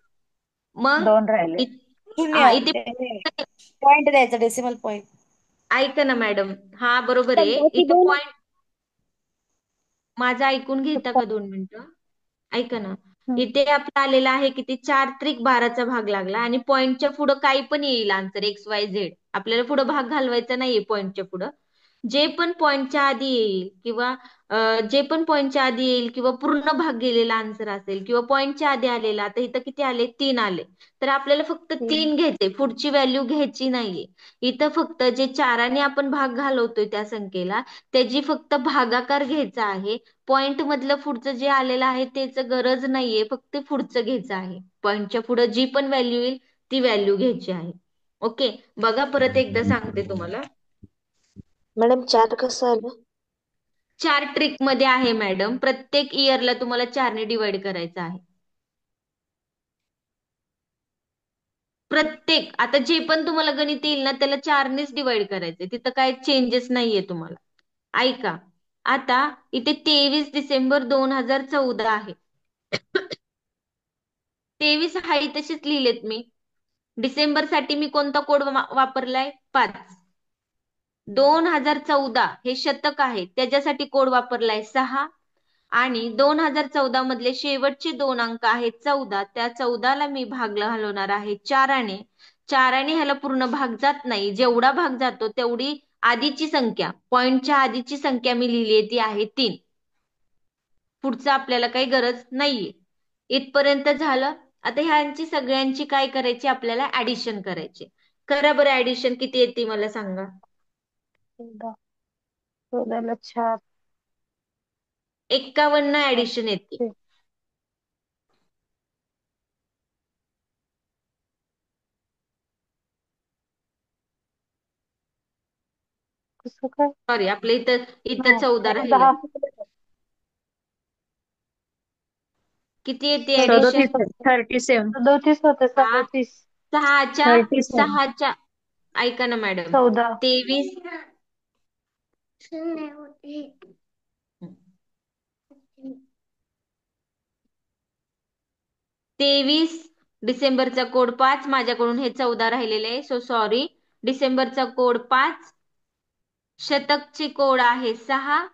मग 2 राहिले. हा शून्य. इथे पॉइंट द्यायचा, डेसिमल पॉइंट. ऐका ना मॅडम, हा बरोबर पण आहे. बाकी इथं दोन. पॉइंट माझं ऐकून घेता का 2 मिनिटं? ऐका ना, हम्म. इथे आपला आलेला आहे किती? 4 त्रिक 12चा भाग लागला आणि पॉईंटच्या पुढं काही पण येईल आन्सर, एक्स वाय झेड. आपल्याला पुढे भाग घालवायचा नाहीये पॉईंटच्या पुढं. जे पण पॉईंटच्या आधी येईल किंवा जे पण पॉईंटच्या आधी येईल किंवा पूर्ण भाग गेलेला आन्सर असेल किंवा पॉईंटच्या आधी आलेला, आता इथं किती आले? 3 आले. तर आपल्याला फक्त 3 घ्यायचे, पुढची व्हॅल्यू घ्यायची नाहीये. इथं फक्त जे 4ने आपण भाग घालवतोय त्या संख्येला, त्याची फक्त भागाकार घ्यायचा आहे. पॉइंट मधलं पुढचं जे आलेलं आहे त्याच गरज नाहीये, फक्त पुढचं घ्यायचं आहे. पॉइंटच्या पुढे जी पण व्हॅल्यू येईल ती व्हॅल्यू घ्यायची आहे. ओके, बघा परत एकदा सांगते तुम्हाला. मॅडम 4 कसं आलं? 4 ट्रिक मध्ये आहे मॅडम, प्रत्येक इयरला तुम्हाला 4 ने डिवाइड करायचं आहे. प्रत्येक, आता जे पण तुम्हाला गणित येईल ना त्याला 4 नेच डिवाइड करायचंय. तिथं काय चेंजेस नाहीये तुम्हाला. ऐका, आता इथे 23 डिसेंबर 2014 आहे. 23 हाय तशीच लिहिलेत मी. डिसेंबर साठी मी कोणता कोड वापरलाय? 5. 2014 हे शतक आहे, त्याच्यासाठी कोड वापरलाय 6. आणि 2014 मधले शेवटचे 2 अंक आहेत 14. त्या 14 ला मी भाग घालवणार आहे 4ने. 4ने ह्याला पूर्ण भाग जात नाही. जेवढा भाग जातो तेवढी आधीची संख्या, पॉइंटच्या आधीची संख्या मी लिहिली आहे ती आहे 3. पुढचं आपल्याला काही गरज नाहीये. इथपर्यंत झालं. आता ह्यांची सगळ्यांची काय करायची? आपल्याला ऍडिशन करायची. करा बरं ऍडिशन, किती येते मला सांगा? 14 4 51 ऍडिशन येते. कसं काय? सॉरी, आपल्या इथं इथं नाही 14 त्याला राहिलंय. 10. किती येते ऍडिशन? 37. 37. 37 होते, हा, 37. सहाच्या 37. सहाच्या ऐका ना मॅडम, 14. 23 23 डिसेंबरचा कोड 5. माझ्याकडून हे 14 राहिलेले आहे, सो सॉरी. डिसेंबरचा कोड 5, शतकचे कोड आहे 6.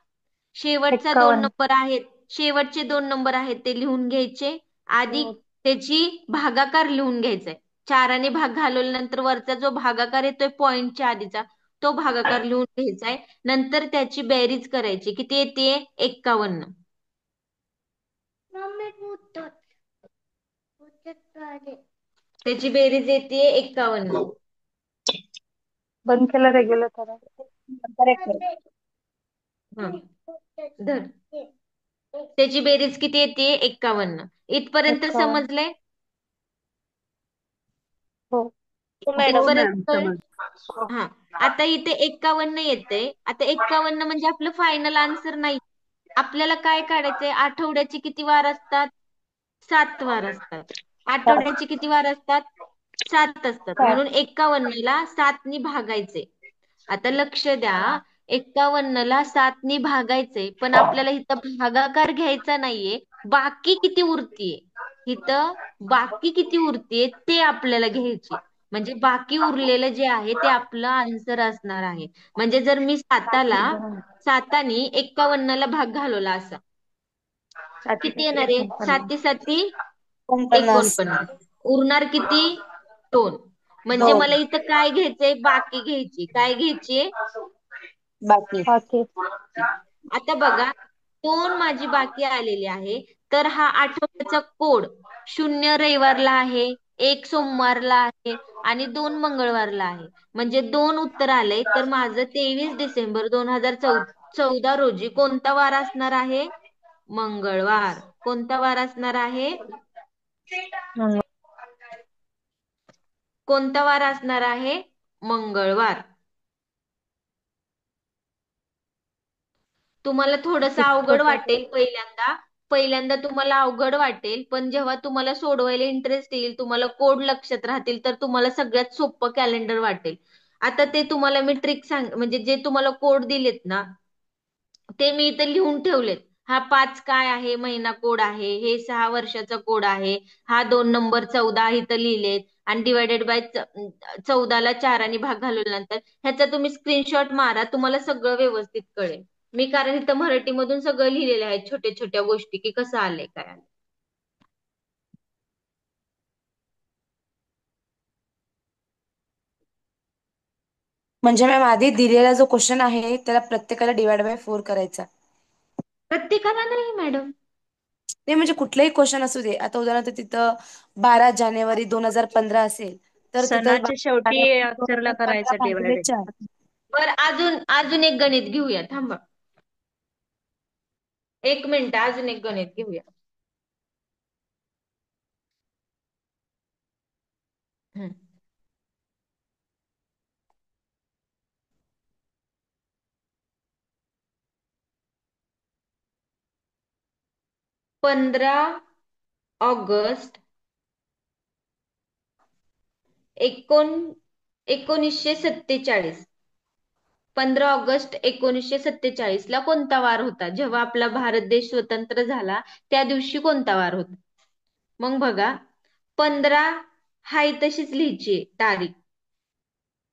शेवटचे 2 51. नंबर आहेत, शेवटचे 2 नंबर आहेत ते लिहून घ्यायचे. आधी त्याची भागाकार लिहून घ्यायचाय. 4ने भाग घालवल्यानंतर वरचा जो भागाकार येतोय पॉइंटच्या आधीचा तो भागाकार लिहून घ्यायचा आहे. नंतर त्याची बेरीज करायची. किती येते? 51. त्याची बेरीज येते 51. बंद केला रेग्युलर करा. हा धर. त्याची बेरीज किती येते? 51. इथपर्यंत 51. समजलंय? हो. मॅडम. इथपर्यंत कळलं? हा. आता इथे 51 येते. आता 51 म्हणजे आपलं फायनल आन्सर नाही. आपल्याला काय काढायचंय? आठवड्याचे किती वार असतात? 7 वार असतात. आठवड्याचे किती वार असतात? 7 असतात. म्हणून 51ला 7नी भागायचे. आता लक्ष द्या, 51ला 7नी भागायचे, पण आपल्याला इथं भागाकार घ्यायचा नाहीये. बाकी किती उरतीये? इथं बाकी किती उरतीये ते आपल्याला घ्यायची. म्हणजे बाकी उरलेलं जे आहे ते आपलं आन्सर असणार आहे. म्हणजे जर मी 7नी 51ला भाग घालवला असा, किती येणार आहे? 7 7 49. 49. उरणार किती? 2. म्हणजे 2 मला इथं काय घ्यायचंय? बाकी घ्यायची. काय घ्यायची? बाकी. बाकी. आता बघा, 2 माझी बाकी आलेली आहे. तर हा आठवड्याचा कोड 0 रविवारला आहे, 1 सोमवारला आहे आणि 2 मंगळवारला आहे. म्हणजे 2 उत्तर आलंय. तर माझं 23 डिसेंबर 2014 रोजी कोणता वार असणार आहे? मंगळवार. कोणता वार असणार आहे? कोणता वार असणार आहे? मंगळवार. तुम्हाला थोडंसं अवघड वाटेल पहिल्यांदा तुम्हाला अवघड वाटेल, पण जेव्हा तुम्हाला सोडवायला इंटरेस्ट येईल, तुम्हाला कोड लक्षात राहतील, तर तुम्हाला सगळ्यात सोपं कॅलेंडर वाटेल. आता ते तुम्हाला मी ट्रिक म्हणजे जे तुम्हाला कोड दिलेत ना, ते मी इथं लिहून ठेवलेत. हा 5 काय आहे? महिना कोड आहे. हे 6 वर्षाचा कोड आहे. हा 2 नंबर 14 इथं लिहिलेत आणि डिवायडेड बाय 14ला 4ने भाग घालवल्यानंतर ह्याचा तुम्ही स्क्रीनशॉट मारा. तुम्हाला सगळं व्यवस्थित कळेल. मी कारण इथं मराठीमधून सगळं लिहिलेलं आहे, छोट्या छोट्या गोष्टी की कसं आलंय काय आलंय. म्हणजे मॅम आधी दिलेला जो क्वेश्चन आहे त्याला प्रत्येकाला डिवाइड बाय 4 करायचा. प्रत्येकाला नाही मॅडम. नाही म्हणजे कुठलाही क्वेश्चन असू दे. आता उदाहरणार्थ तिथं 12 जानेवारी 2015 असेल तर तिथं सणाच्या 12 शेवटी जानेवारी अक्षरला 2015 करायचं भागिले डिवायडेड. 4. बरं, अजून एक गणित घेऊया. थांबा 1 मिनिट, अजून एक गणित घेऊया. हम्म. 15 ऑगस्ट 1947. 15 ऑगस्ट 1947 ला कोणता वार होता? जेव्हा आपला भारत देश स्वतंत्र झाला त्या दिवशी कोणता वार होता? मग बघा, 15 हाय तशीच लिहायची तारीख.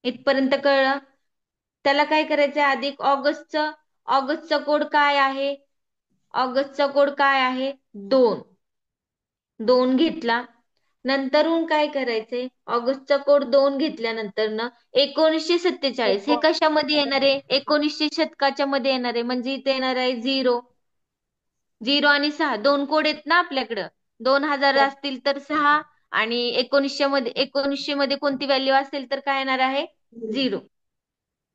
इथपर्यंत कळलं? त्याला काय करायचंय? अधिक ऑगस्टचा कोड काय आहे? ऑगस्टचा कोड काय आहे? 2. 2 घेतला. नंतरून काय करायचंय? ऑगस्टचा कोड 2 घेतल्यानंतर ना 1947 हे कशामध्ये येणार आहे? 1900 शतकाच्या मध्ये येणार आहे. म्हणजे इथे येणार आहे 0. 0 आणि 6 2 कोड आहेत ना आपल्याकडं. 2000 असतील तर 6 आणि 1900 मध्ये कोणती व्हॅल्यू असेल तर काय येणार आहे? 0.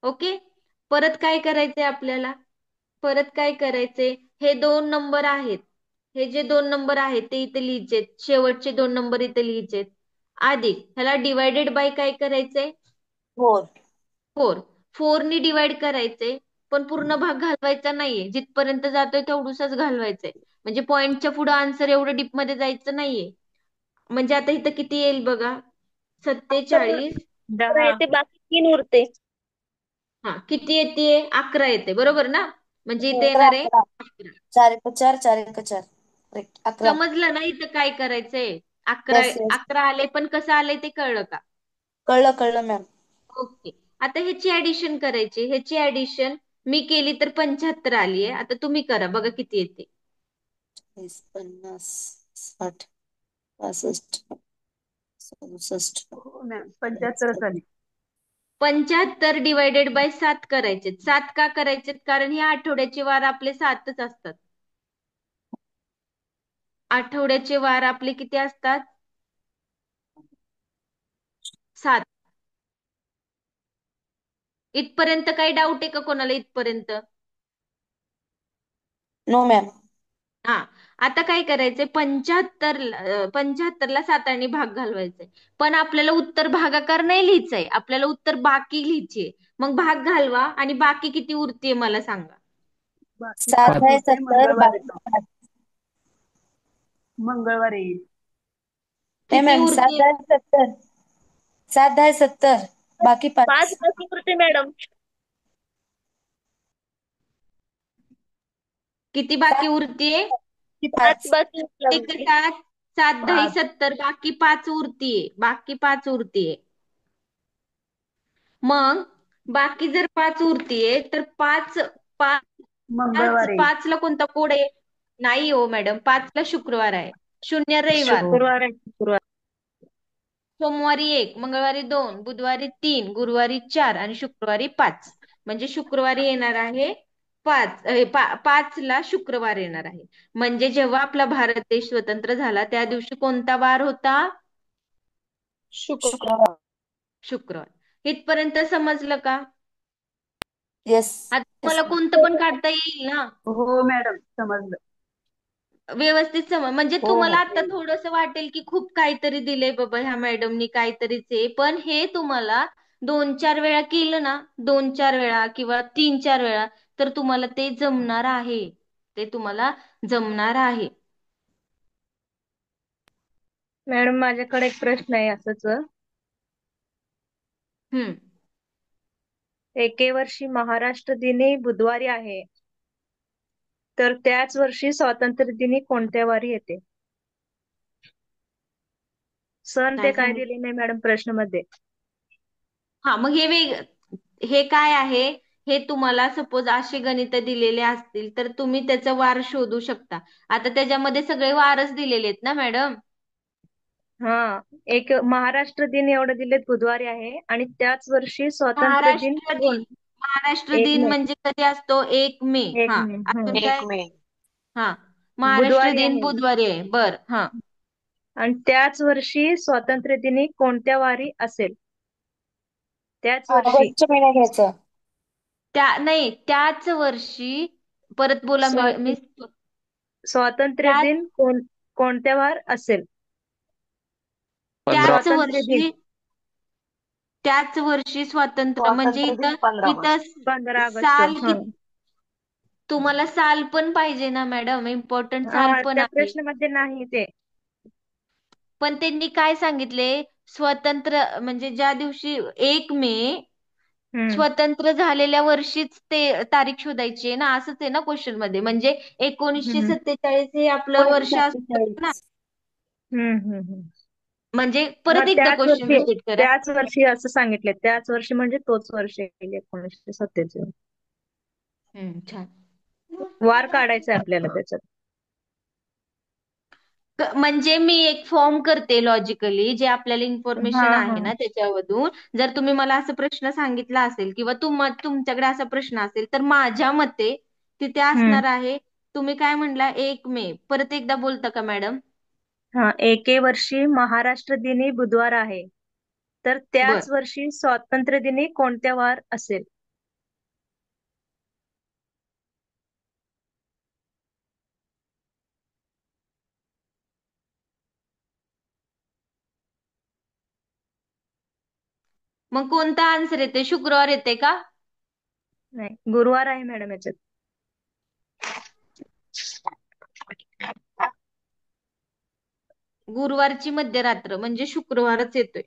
ओके. परत काय करायचंय आपल्याला? परत काय करायचंय? हे 2 नंबर आहेत. हे जे 2 नंबर आहेत ते इथे लिहायचेत. शेवटचे 2 नंबर इथे लिहायचेत. अधिक ह्याला डिवायडेड बाय काय करायचंय? 4. 4 नी डिवाइड करायचंय. पण पूर्ण भाग घालवायचा नाहीये. जिथपर्यंत जातोय तेवढूसच घालवायचंय. म्हणजे पॉईंटच्या पुढे आन्सर एवढं डीप मध्ये जायचं नाहीये. म्हणजे आता इथं किती येईल बघा? 47. 10. येते बाकी 3 उरते. हा, किती येते? 11 येते, बरोबर ना? म्हणजे इथे तर येणार आहे 11. 11. 4 1 4 4 1 4. करेक्ट 11. समजलं ना इथं काय करायचंय? 11 येस येस 11 आले, पण कसं आलंय ते कळलं का? कळलं कळलं मॅम. ओके. आता ह्याची ऍडिशन करायची. ह्याची ऍडिशन मी केली तर 75 आली आहे. आता तुम्ही करा बघा किती येते. 50 60 65 67. हो मॅम 75 आली. 75 डिवायडेड बाय 7 करायचे. 7 का करायचे? कारण हे आठवड्याचे वार आपले 7च असतात. आठवड्याचे वार आपले किती असतात? 7. इथपर्यंत काही डाऊट आहे का कोणाला इथपर्यंत? No ma'am. हा, आता काय करायचंय? 75ला 7 भाग घालवायचे. पण आपल्याला उत्तर भागाकार नाही लिहायचंय, आपल्याला उत्तर बाकी लिहायचे. मग भाग घालवा आणि बाकी किती उरते मला सांगा. बाकी 7 5 आहे उरते, 70, मंगळवार बाकी येतो. 5. मंगळवार येईल. नाही किती मॅम, उरते? 7 आहे 70. 7 आहे 70, बाकी 5 5. बाकी पुरते मॅडम. किती बाकी 7 उरतीये? 5 5. बाकी एक उरते. 7, 7 10 5 70, बाकी 5 उरतीये. बाकी 5 उरतीये. मग बाकी जर 5 उरतीये तर 5 मंगळवार येईल. 5 ला कोणता कोड आहे? नाही हो मॅडम, 5 ला शुक्रवार आहे. 0 रविवार. शुक्रवार आहे शुक्रवार. सोमवारी 1, मंगळवारी 2, बुधवारी 3, गुरुवारी 4 आणि शुक्रवारी 5. म्हणजे शुक्रवारी येणार आहे 5. 5 ला शुक्रवार येणार आहे. म्हणजे जेव्हा आपला भारत देश स्वतंत्र झाला त्या दिवशी कोणता वार होता? शुक्रवार. शुक्रवार. इथपर्यंत समजलं का? येस. आता येस. तुम्हाला कोणतं पण काढता येईल ना? हो मॅडम समजलं. व्यवस्थित समज. म्हणजे हो तुम्हाला हो आता थोडस वाटेल की खूप काहीतरी दिलंय बाबा ह्या मॅडमनी, काहीतरीच आहे. पण हे तुम्हाला 2-4 वेळा केलं ना, 2-4 वेळा किंवा 3-4 वेळा, तर तुम्हाला ते जमणार आहे. ते तुम्हाला जमणार आहे. मॅडम माझ्याकडे एक प्रश्न आहे असंच. हम्म. एके वर्षी महाराष्ट्र दिनी बुधवारी आहे, तर त्याच वर्षी स्वातंत्र्य दिनी कोणत्या वारी येते? सण ते काय काय सांगितलं? दिले नाही मॅडम प्रश्नामध्ये. हा, मग हे काय आहे? हे तुम्हाला सपोज असे गणित दिलेले असतील तर तुम्ही त्याचा वार शोधू शकता. आता त्याच्यामध्ये सगळे वारच दिलेले आहेत ना मॅडम? हा, एक महाराष्ट्र दिन एवढं दिलेत बुधवारी आहे आणि त्याच वर्षी स्वातंत्र्य दिन महाराष्ट्र कोण? दिन. महाराष्ट्र 1 दिन मे. म्हणजे कधी असतो? 1 मे. 1 हा, मे. अजून काय? 1 मे. हा, महाराष्ट्र बुधवारी दिन आहे बुधवारी आहे. बर, हा. आणि त्याच वर्षी स्वातंत्र्य दिनी कोणत्या वारी असेल? त्याच वर्षी ऑगस्टच्या महिन्यात घ्यायचं. नाही, त्याच वर्षी. परत बोला मी. स्वातंत्र्य त्याच दिन कोणत्या वार असेल? पंधरा. त्याच स्वातंत्र्य दिन वर्षी. त्याच वर्षी स्वातंत्र्य म्हणजे स्वातंत्र्य इथं दिन 15 इथं ऑगस्ट. 15 ऑगस्ट. साल हा. तुम्हाला साल पण पाहिजे ना मॅडम? इम्पॉर्टंट साल हा, पण त्या आहे. प्रश्नामध्ये नाही ते. पण त्यांनी काय सांगितले? स्वतंत्र म्हणजे ज्या दिवशी 1 मे हम्म. स्वतंत्र झालेल्या वर्षीच ते तारीख शोधायची आहे ना, असंच आहे ना क्वेश्चन मध्ये. म्हणजे 1947 हे आपलं वर्ष असतं ना. 1947. म्हणजे हा, परत एकदा क्वेश्चन रिपीट करा. त्याच वर्षी असं सांगितले. त्याच वर्षी म्हणजे तोच वर्ष येईल 1947. छान. वार काढायचा आहे आपल्याला त्याच्यात. म्हणजे मी एक फॉर्म करते लॉजिकली, जे आपल्याला हा इन्फॉर्मेशन हा. आहे ना त्याच्यामधून. जर तुम्ही मला असा प्रश्न सांगितला असेल किंवा तुमच्याकडे असा प्रश्न असेल तर माझ्या मते तिथे हम्म. असणार आहे. तुम्ही काय म्हणला? 1 मे. परत एकदा बोलता का मॅडम? हा, एके वर्षी महाराष्ट्र दिनी बुधवार आहे, तर बर. त्याच वर्षी स्वातंत्र्य दिनी कोणत्या वार असेल? मग कोणता आन्सर येते? शुक्रवार येते का? नाही, गुरुवार आहे मॅडम याच्यात. गुरुवारची मध्यरात्र म्हणजे शुक्रवारच येतोय.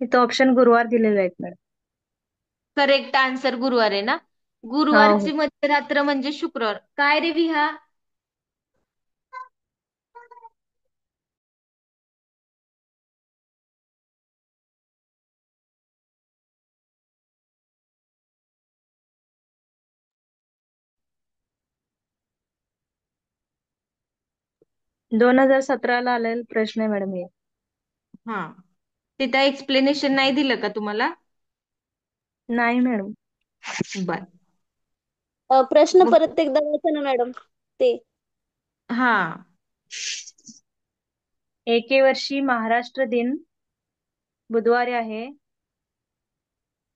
इथं ऑप्शन गुरुवार दिलेले आहेत मॅडम. करेक्ट आन्सर गुरुवार आहे ना? हो गुरुवारची मध्यरात्र म्हणजे शुक्रवार. काय रे विहा? 2017ला आलेला प्रश्न आहे मॅडम हे. हा, तिथं एक्सप्लेनेशन नाही दिलं का तुम्हाला? नाही मॅडम. बर. प्रश्न मग परत एकदा वाचा ना मॅडम ते. हा, एके वर्षी महाराष्ट्र दिन बुधवारी आहे,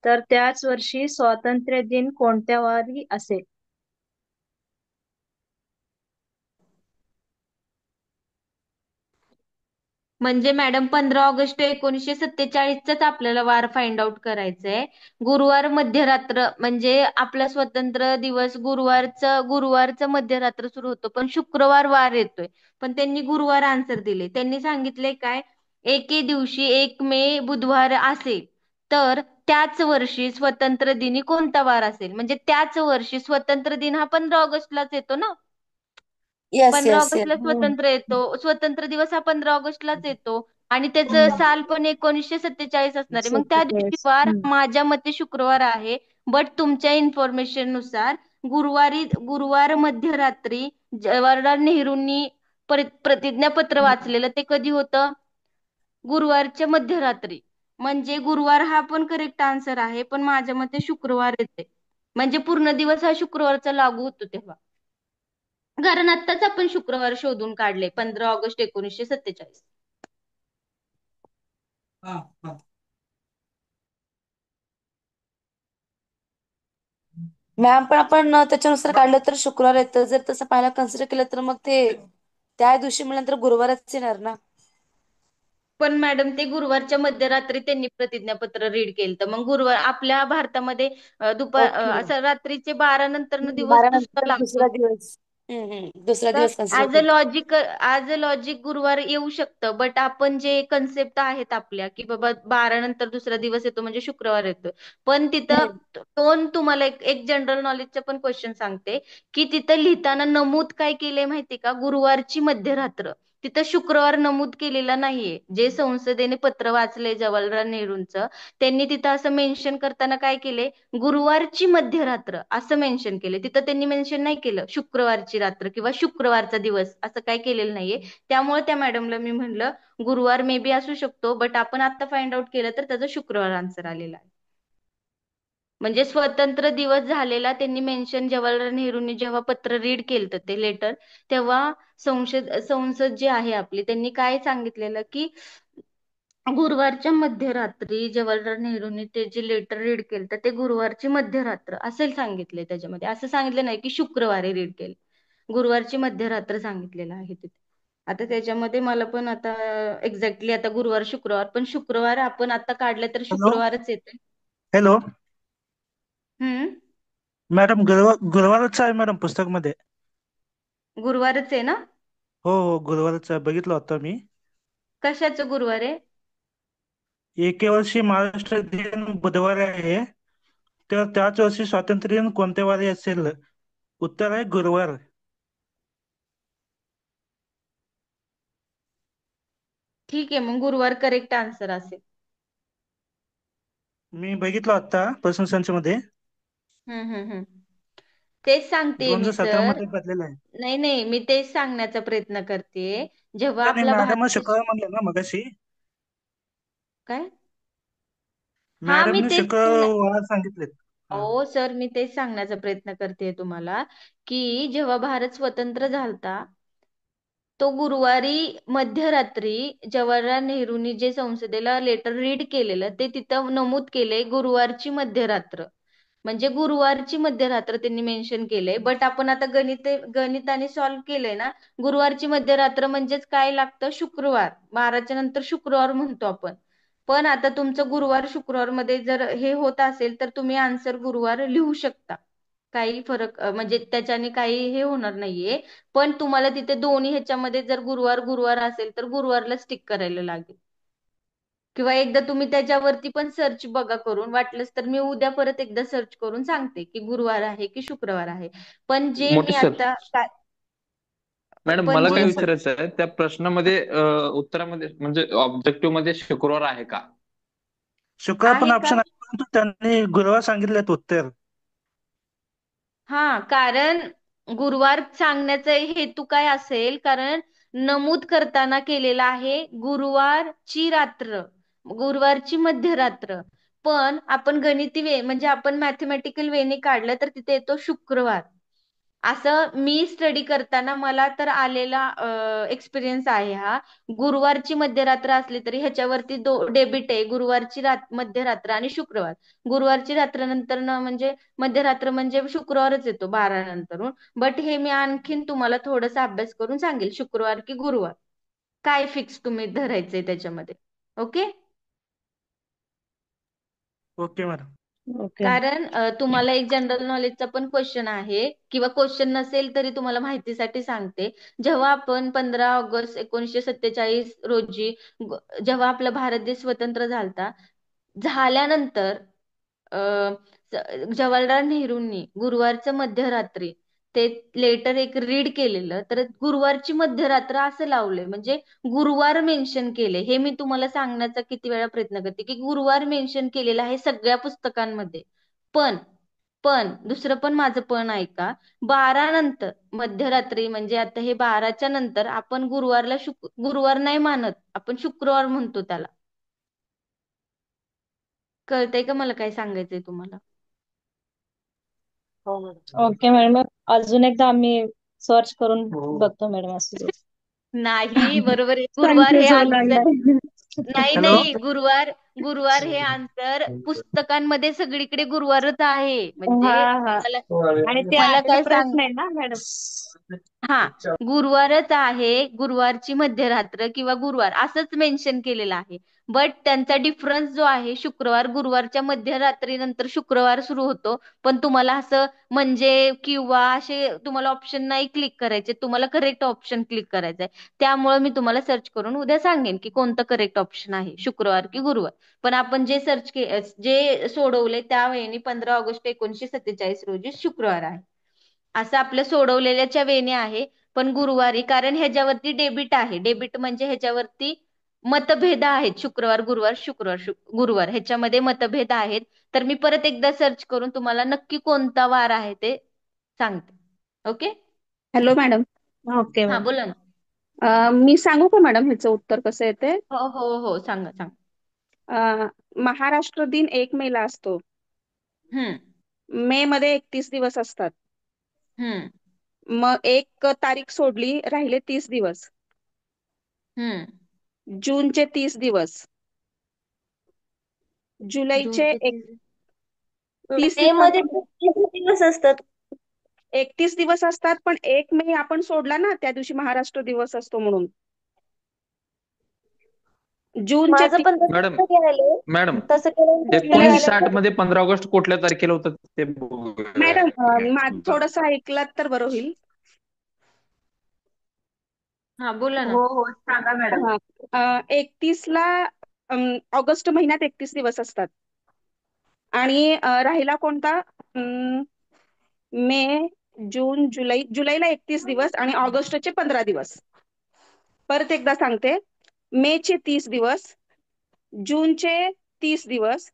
तर त्याच वर्षी स्वातंत्र्य दिन कोणत्या वारी असेल? म्हणजे मॅडम 15 ऑगस्ट 1947च आपल्याला वार फाइंड आउट करायचंय. गुरुवार मध्यरात्र म्हणजे आपला स्वतंत्र दिवस गुरुवारचं मध्यरात्र सुरू होतो, पण शुक्रवार वार येतोय. पण त्यांनी गुरुवार आन्सर दिले. त्यांनी सांगितले काय, एके दिवशी 1 मे बुधवार असेल तर त्याच वर्षी स्वतंत्र दिनी कोणता वार असेल. म्हणजे त्याच वर्षी स्वतंत्र दिन हा 15 ऑगस्टलाच येतो ना. येस पंधरा येस येस. ऑगस्टला स्वतंत्र येतो, स्वतंत्र दिवस हा 15 ऑगस्टलाच येतो. आणि त्याचं साल पण 1947 असणार आहे. मग त्या दिवशी 47. वार माझ्या मते शुक्रवार आहे. बट तुमच्या इन्फॉर्मेशन नुसार गुरुवार मध्यरात्री जवाहरलाल नेहरूंनी प्रतिज्ञापत्र वाचलेलं ते कधी होतं? गुरुवारच्या मध्यरात्री. म्हणजे गुरुवार हा पण करेक्ट आन्सर आहे, पण माझ्या मते शुक्रवार येते. म्हणजे पूर्ण दिवस हा शुक्रवारचा लागू होतो तेव्हा. कारण आत्ताच आपण शुक्रवार शोधून काढले, 15 ऑगस्ट 1947. मॅम पण आपण त्याच्यानुसार काढलं तर शुक्रवार येतं. जर तसं पाहायला कन्सिडर केलं तर मग ते त्या दिवशी म्हणल्यानंतर गुरुवारच येणार ना. पण मॅडम ते गुरुवारच्या मध्यरात्री त्यांनी प्रतिज्ञापत्र रीड केलं. तर मग गुरुवार आपल्या भारतामध्ये ओके. असं रात्रीचे 12 नंतर दिवस 12 दुसरा नंतर लागतो. दुसरा दिवस. दुसरा तर दिवस कन्सिडर ऍज अ करतो. लॉजिक गुरुवार येऊ शकतं. बट आपण जे कन्सेप्ट आहेत आपल्या की बाबा 12 नंतर दुसरा दिवस येतो म्हणजे शुक्रवार येतो. पण तिथं हम्म. दोन तुम्हाला एक जनरल नॉलेजचं पण क्वेश्चन सांगते की तिथं लिहिताना नमूद काय केलंय माहिती का, गुरुवारची मध्यरात्र. तिथं शुक्रवार नमूद केलेला नाहीये. जे संसदेने पत्र वाचले जवाहरलाल नेहरूंचं, त्यांनी तिथं असं मेन्शन करताना काय केले, गुरुवारची मध्यरात्र असं मेन्शन केले. तिथं त्यांनी मेन्शन नाही केलं शुक्रवारची रात्र किंवा शुक्रवारचा दिवस, असं काय केलेलं नाहीये. त्यामुळे त्या मॅडमला मी म्हणलं गुरुवार मे बी असू शकतो, बट आपण आता फाइंड आउट केलं तर त्याचा शुक्रवार आन्सर आलेला आहे. म्हणजे स्वतंत्र दिवस झालेला त्यांनी मेन्शन, जवाहरलाल नेहरूंनी जेव्हा पत्र रीड केलं ते लेटर, तेव्हा संसद जी आहे आपली त्यांनी काय सांगितलेलं की गुरुवारच्या मध्यरात्री जवाहरलाल नेहरूंनी ते जे लेटर रीड केलं तर ते गुरुवारची मध्यरात्र असेल सांगितले. त्याच्यामध्ये असं सांगितलं नाही की शुक्रवारी रीड केलं, गुरुवारची मध्यरात्र सांगितलेलं आहे तिथे. आता त्याच्यामध्ये मला पण आता एक्झॅक्टली आता गुरुवार शुक्रवार, पण शुक्रवार आपण आता काढलं तर हॅलो शुक्रवारच येते. हॅलो हम्म, मॅडम, गुरुवारच आहे मॅडम पुस्तकमध्ये. गुरुवारच आहे ना. हो हो, गुरुवारच आहे, बघितलं होतं मी. कशाचं गुरुवार आहे? एके वर्षी महाराष्ट्र दिन बुधवार आहे, तर त्याच वर्षी स्वातंत्र्य दिन कोणत्या वारी असेल? उत्तर आहे गुरुवार. ठीक आहे, मग गुरुवार करेक्ट आन्सर असेल. मी बघितलं आता पर्सनल सायन्स मध्ये. हम्म. तेच सांगते मी 2017 सर. मध्ये बदलेलं आहे. नाही नाही, मी तेच सांगण्याचा प्रयत्न करते. जेव्हा नाही आपला मॅडम, भारत देश शुक्रवार म्हणलं ना मगाशी. काय, हा मी मॅडमने तेच शुक्रवार सांगितलेत. हा. हो सर, मी तेच सांगण्याचा प्रयत्न करते तुम्हाला की जेव्हा भारत स्वतंत्र झालता तो गुरुवारी मध्यरात्री जवाहरलाल नेहरूंनी जे संसदेला लेटर रीड केलेलं ते तिथं नमूद केलंय गुरुवारची मध्यरात्र. म्हणजे गुरुवारची मध्यरात्र त्यांनी मेन्शन केलंय. बट आपण आता गणिताने सॉल्व्ह केलंय ना, गुरुवारची मध्यरात्र म्हणजेच काय लागतं, शुक्रवार. 12च्या नंतर शुक्रवार म्हणतो आपण. पण आता तुमचं गुरुवार शुक्रवार मध्ये जर हे होत असेल तर तुम्ही आन्सर गुरुवार लिहू शकता. काही फरक म्हणजे त्याच्याने काही हे होणार नाहीये. पण तुम्हाला तिथे दोन्ही ह्याच्यामध्ये जर गुरुवार गुरुवार असेल तर गुरुवारला स्टिक करायला लागेल. किंवा एकदा तुम्ही त्याच्यावरती पण सर्च बघा करून, वाटलंच तर मी उद्या परत एकदा सर्च करून सांगते की गुरुवार आहे की शुक्रवार आहे. पण जे मोठे मी सर, आता मॅडम पण मला जे काय बोला सर. विचारायचं आहे, त्या प्रश्नामध्ये उत्तरामध्ये म्हणजे ऑब्जेक्टिव्ह मध्ये शुक्रवार आहे का? शुक्रवार पण आहे का, ऑप्शन आहे, परंतु त्यांनी गुरुवार सांगितलेत उत्तर. हा, कारण गुरुवार सांगण्याचा हेतू काय असेल, कारण नमूद करताना केलेला आहे गुरुवारची रात्र, गुरुवारची मध्यरात्र. पण आपण गणिती वे म्हणजे आपण मॅथमॅटिकल वेने काढलं तर तिथे येतो शुक्रवार. असं मी स्टडी करताना मला तर आलेला एक्सपिरियन्स आहे हा. गुरुवारची मध्यरात्र असली तरी ह्याच्यावरती डेबिट आहे, गुरुवारची मध्यरात्र आणि शुक्रवार. गुरुवारची रात्र नंतर म्हणजे मध्यरात्र म्हणजे शुक्रवारच येतो 12 नंतरून. बट हे मी आणखीन तुम्हाला थोडासा अभ्यास करून सांगेल, शुक्रवार की गुरुवार काय फिक्स तुम्ही धरायचंय त्याच्यामध्ये. ओके. Okay madam. ओके. कारण तुम्हाला एक जनरल नॉलेजचा पण क्वेश्चन आहे, किंवा क्वेश्चन नसेल तरी तुम्हाला माहितीसाठी सांगते. जेव्हा आपण 15 ऑगस्ट 1947 रोजी जेव्हा आपला भारत देश स्वतंत्र झाल्यानंतर जवाहरलाल नेहरूंनी गुरुवारचं मध्यरात्री ते लेटर एक रीड केलेलं, तर गुरुवारची मध्यरात्र असं लावलंय, म्हणजे गुरुवार मेन्शन केले. हे मी तुम्हाला सांगण्याचा किती वेळा प्रयत्न करते की गुरुवार मेन्शन केलेला आहे सगळ्या पुस्तकांमध्ये. पण पण दुसरं पण माझं पण ऐका, 12 नंतर मध्यरात्री म्हणजे आता हे 12च्या नंतर आपण गुरुवारला गुरुवार नाही मानत, आपण शुक्रवार म्हणतो त्याला. कळतंय का मला काय सांगायचंय तुम्हाला? हो मॅडम. ओके मॅडम, मग अजून एकदा आम्ही सर्च करून बघतो मॅडम. असू दे. नाही, बरोबर आहे. गुरुवार हे कन्फ्युज व्हायला आन्सर लागलाय. नाही हॅलो. नाही गुरुवार हे आन्सर पुस्तकांमध्ये सगळीकडे गुरुवारच आहे. हा म्हणजे हा. मला आणि ते मला आलेला काय सांग प्रश्न आहे ना मॅडम. हा, गुरुवारच आहे, गुरुवारची मध्यरात्र किंवा गुरुवार असंच मेन्शन केलेलं आहे. बट त्यांचा डिफरन्स जो आहे, शुक्रवार गुरुवारच्या मध्यरात्रीनंतर शुक्रवार सुरू होतो. पण तुम्हाला असं म्हणजे किंवा असे तुम्हाला ऑप्शन नाही क्लिक करायचे, तुम्हाला करेक्ट ऑप्शन क्लिक करायचंय. त्यामुळे मी तुम्हाला सर्च करून उद्या सांगेन की कोणतं करेक्ट ऑप्शन आहे, शुक्रवार की गुरुवार. पण आपण जे सोडवले त्यावेळी 15 ऑगस्ट 1947 रोजी शुक्रवार आहे असं आपल्या सोडवलेल्याच्या वेने आहे. पण गुरुवारी, कारण ह्याच्यावरती डेबिट आहे, डेबिट म्हणजे ह्याच्यावरती मतभेद आहेत, शुक्रवार गुरुवार गुरुवार ह्याच्यामध्ये मतभेद आहेत. तर मी परत एकदा सर्च करून तुम्हाला नक्की कोणता वार आहे ते सांगते. ओके. Hello madam. ओके हा, मॅम. बोला ना. मी सांगू का मॅडम ह्याचं उत्तर कसं येते? हो हो हो, सांगा सांगा. महाराष्ट्र दिन 1 मे ला असतो. हम्म मे मध्ये 31 दिवस असतात. हम्म मग 1 तारीख सोडली, राहिले 30 दिवस. हम्म जूनचे 30 दिवस, जुलैचे जूनचे 30 मे मध्ये दिवसांचा 33 दिवस असतात. 31 दिवस असतात, पण 1 मे आपण सोडला ना, त्या दिवशी महाराष्ट्र दिवस असतो म्हणून. जूनचे माझं पण मॅडम तसं केलंय, मॅडम तसं केलं जुलै 1960 मध्ये 15 ऑगस्ट कुठल्या तारखेला होतं ते बघूया. मॅडम थोडस ऐकलात तर बरं होईल. हा, बोला ना. हो हो, सांगा मॅडम. 31ला ऑगस्ट महिन्यात 31 दिवस असतात. आणि राहिला कोणता? मे, जून, जुलैला 31 दिवस आणि ऑगस्टचे 15 दिवस. परत एकदा सांगते, मेचे 30 दिवस, जूनचे 30 दिवस,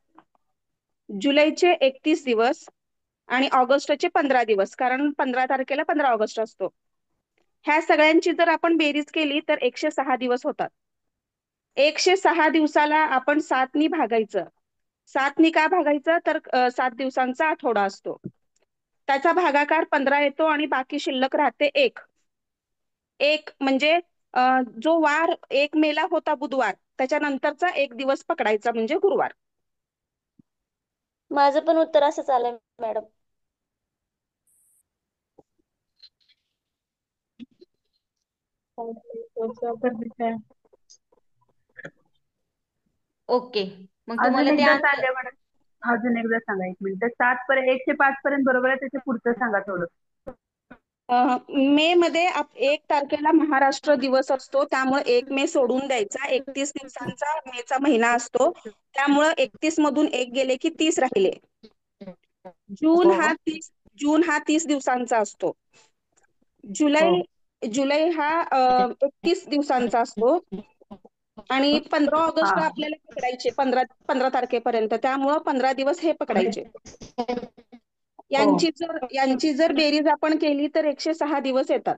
जुलैचे 31 दिवस आणि ऑगस्टचे 15 दिवस, कारण 15 तारखेला 15 ऑगस्ट असतो. ह्या सगळ्यांची जर आपण बेरीज केली तर 106 दिवस होतात. 106 दिवसाला आपण 7नी भागायचं. 7नी का भागायचं? तर 7 दिवसांचा आठवडा असतो. त्याचा भागाकार 15 येतो आणि बाकी शिल्लक राहते 1. म्हणजे जो वार 1 मे ला होता बुधवार, त्याच्यानंतरचा 1 दिवस पकडायचा म्हणजे गुरुवार. माझं पण उत्तर असंच आलंय मॅडम. ओके, मग अजून तुम्हाला ते एकदा आन्सर सांगा मॅडम. अजून एकदा सांगा, 1 मिनिट. 105 पर्यंत बरोबर आहे, त्याच्या पुढचं सांगा थोडं. मे मध्ये 1 तारखेला महाराष्ट्र दिवस असतो, त्यामुळे 1 मे सोडून द्यायचा. 31 दिवसांचा मेचा महिना असतो, त्यामुळे 31 मधून 1 गेले की 30 राहिले. जून हो हा 30 दिवसांचा असतो. हो जुलै हा 31 दिवसांचा असतो. आणि 15 हा ऑगस्ट आपल्याला पकडायचे 15 तारखेपर्यंत, त्यामुळं 15 दिवस हे पकडायचे. हो यांची जर बेरीज आपण केली तर 106 दिवस येतात.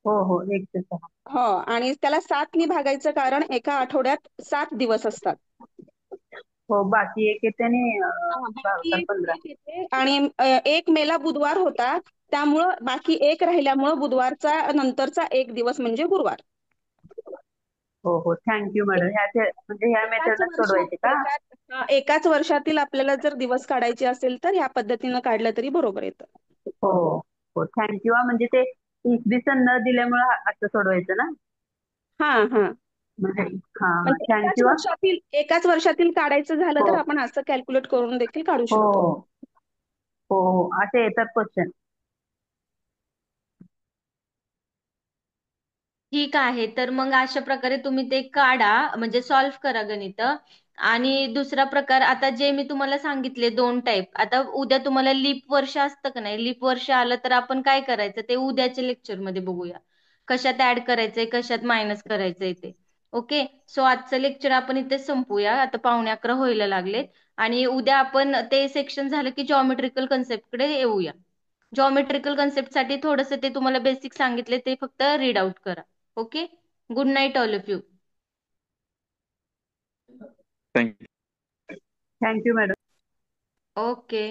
हो 1 ते 6. हो, आणि त्याला 7नी भागायचं कारण एका आठवड्यात 7 दिवस असतात. हो, बाकी 1 येते आणि बाकी भागाकार एक 15. एक येते आणि 1 मेला बुधवार होता, त्यामुळं बाकी 1 राहिल्यामुळं बुधवारचा नंतरचा 1 दिवस म्हणजे गुरुवार. हो थँक्यू मॅडम. म्हणजे ह्या एकाच मेथडला सोडवायचे वर्षात का? एकाच वर्षातील आपल्याला जर दिवस काढायचे असेल तर ह्या पद्धतीनं काढलं तरी बरोबर येतं. हो हो थँक्यू. म्हणजे ते इसवी सन न दिल्यामुळं असं सोडवायचं ना? हा हा म्हणजे हा म्हणजे थँक्यू. एकाच वर्षातील काढायचं झालं हो तर आपण असं कॅल्क्युलेट करून देखील काढू हो शकतो. हो असे येतात क्वेश्चन. ठीक आहे, तर मग अशा प्रकारे तुम्ही ते काढा, म्हणजे सॉल्व्ह करा गणित. आणि दुसरा प्रकार, आता जे मी तुम्हाला सांगितले 2 टाईप, आता उद्या तुम्हाला लीप वर्ष असतं का नाही, लीप वर्ष आलं तर आपण काय करायचं ते उद्याच्या लेक्चर मध्ये बघूया. कशात ऍड करायचंय, कशात मायनस करायचंय ते. ओके, सो आजचं लेक्चर आपण इथे संपूया, आता 11:15 व्हायला लागलेत. आणि उद्या आपण ते सेक्शन झालं की जॉमेट्रिकल कन्सेप्टकडे येऊया. जॉमेट्रिकल कन्सेप्ट साठी थोडंसं ते तुम्हाला बेसिक सांगितले ते फक्त रीड आउट करा. Okay, good night all of you. Thank you. Thank you madam. Okay.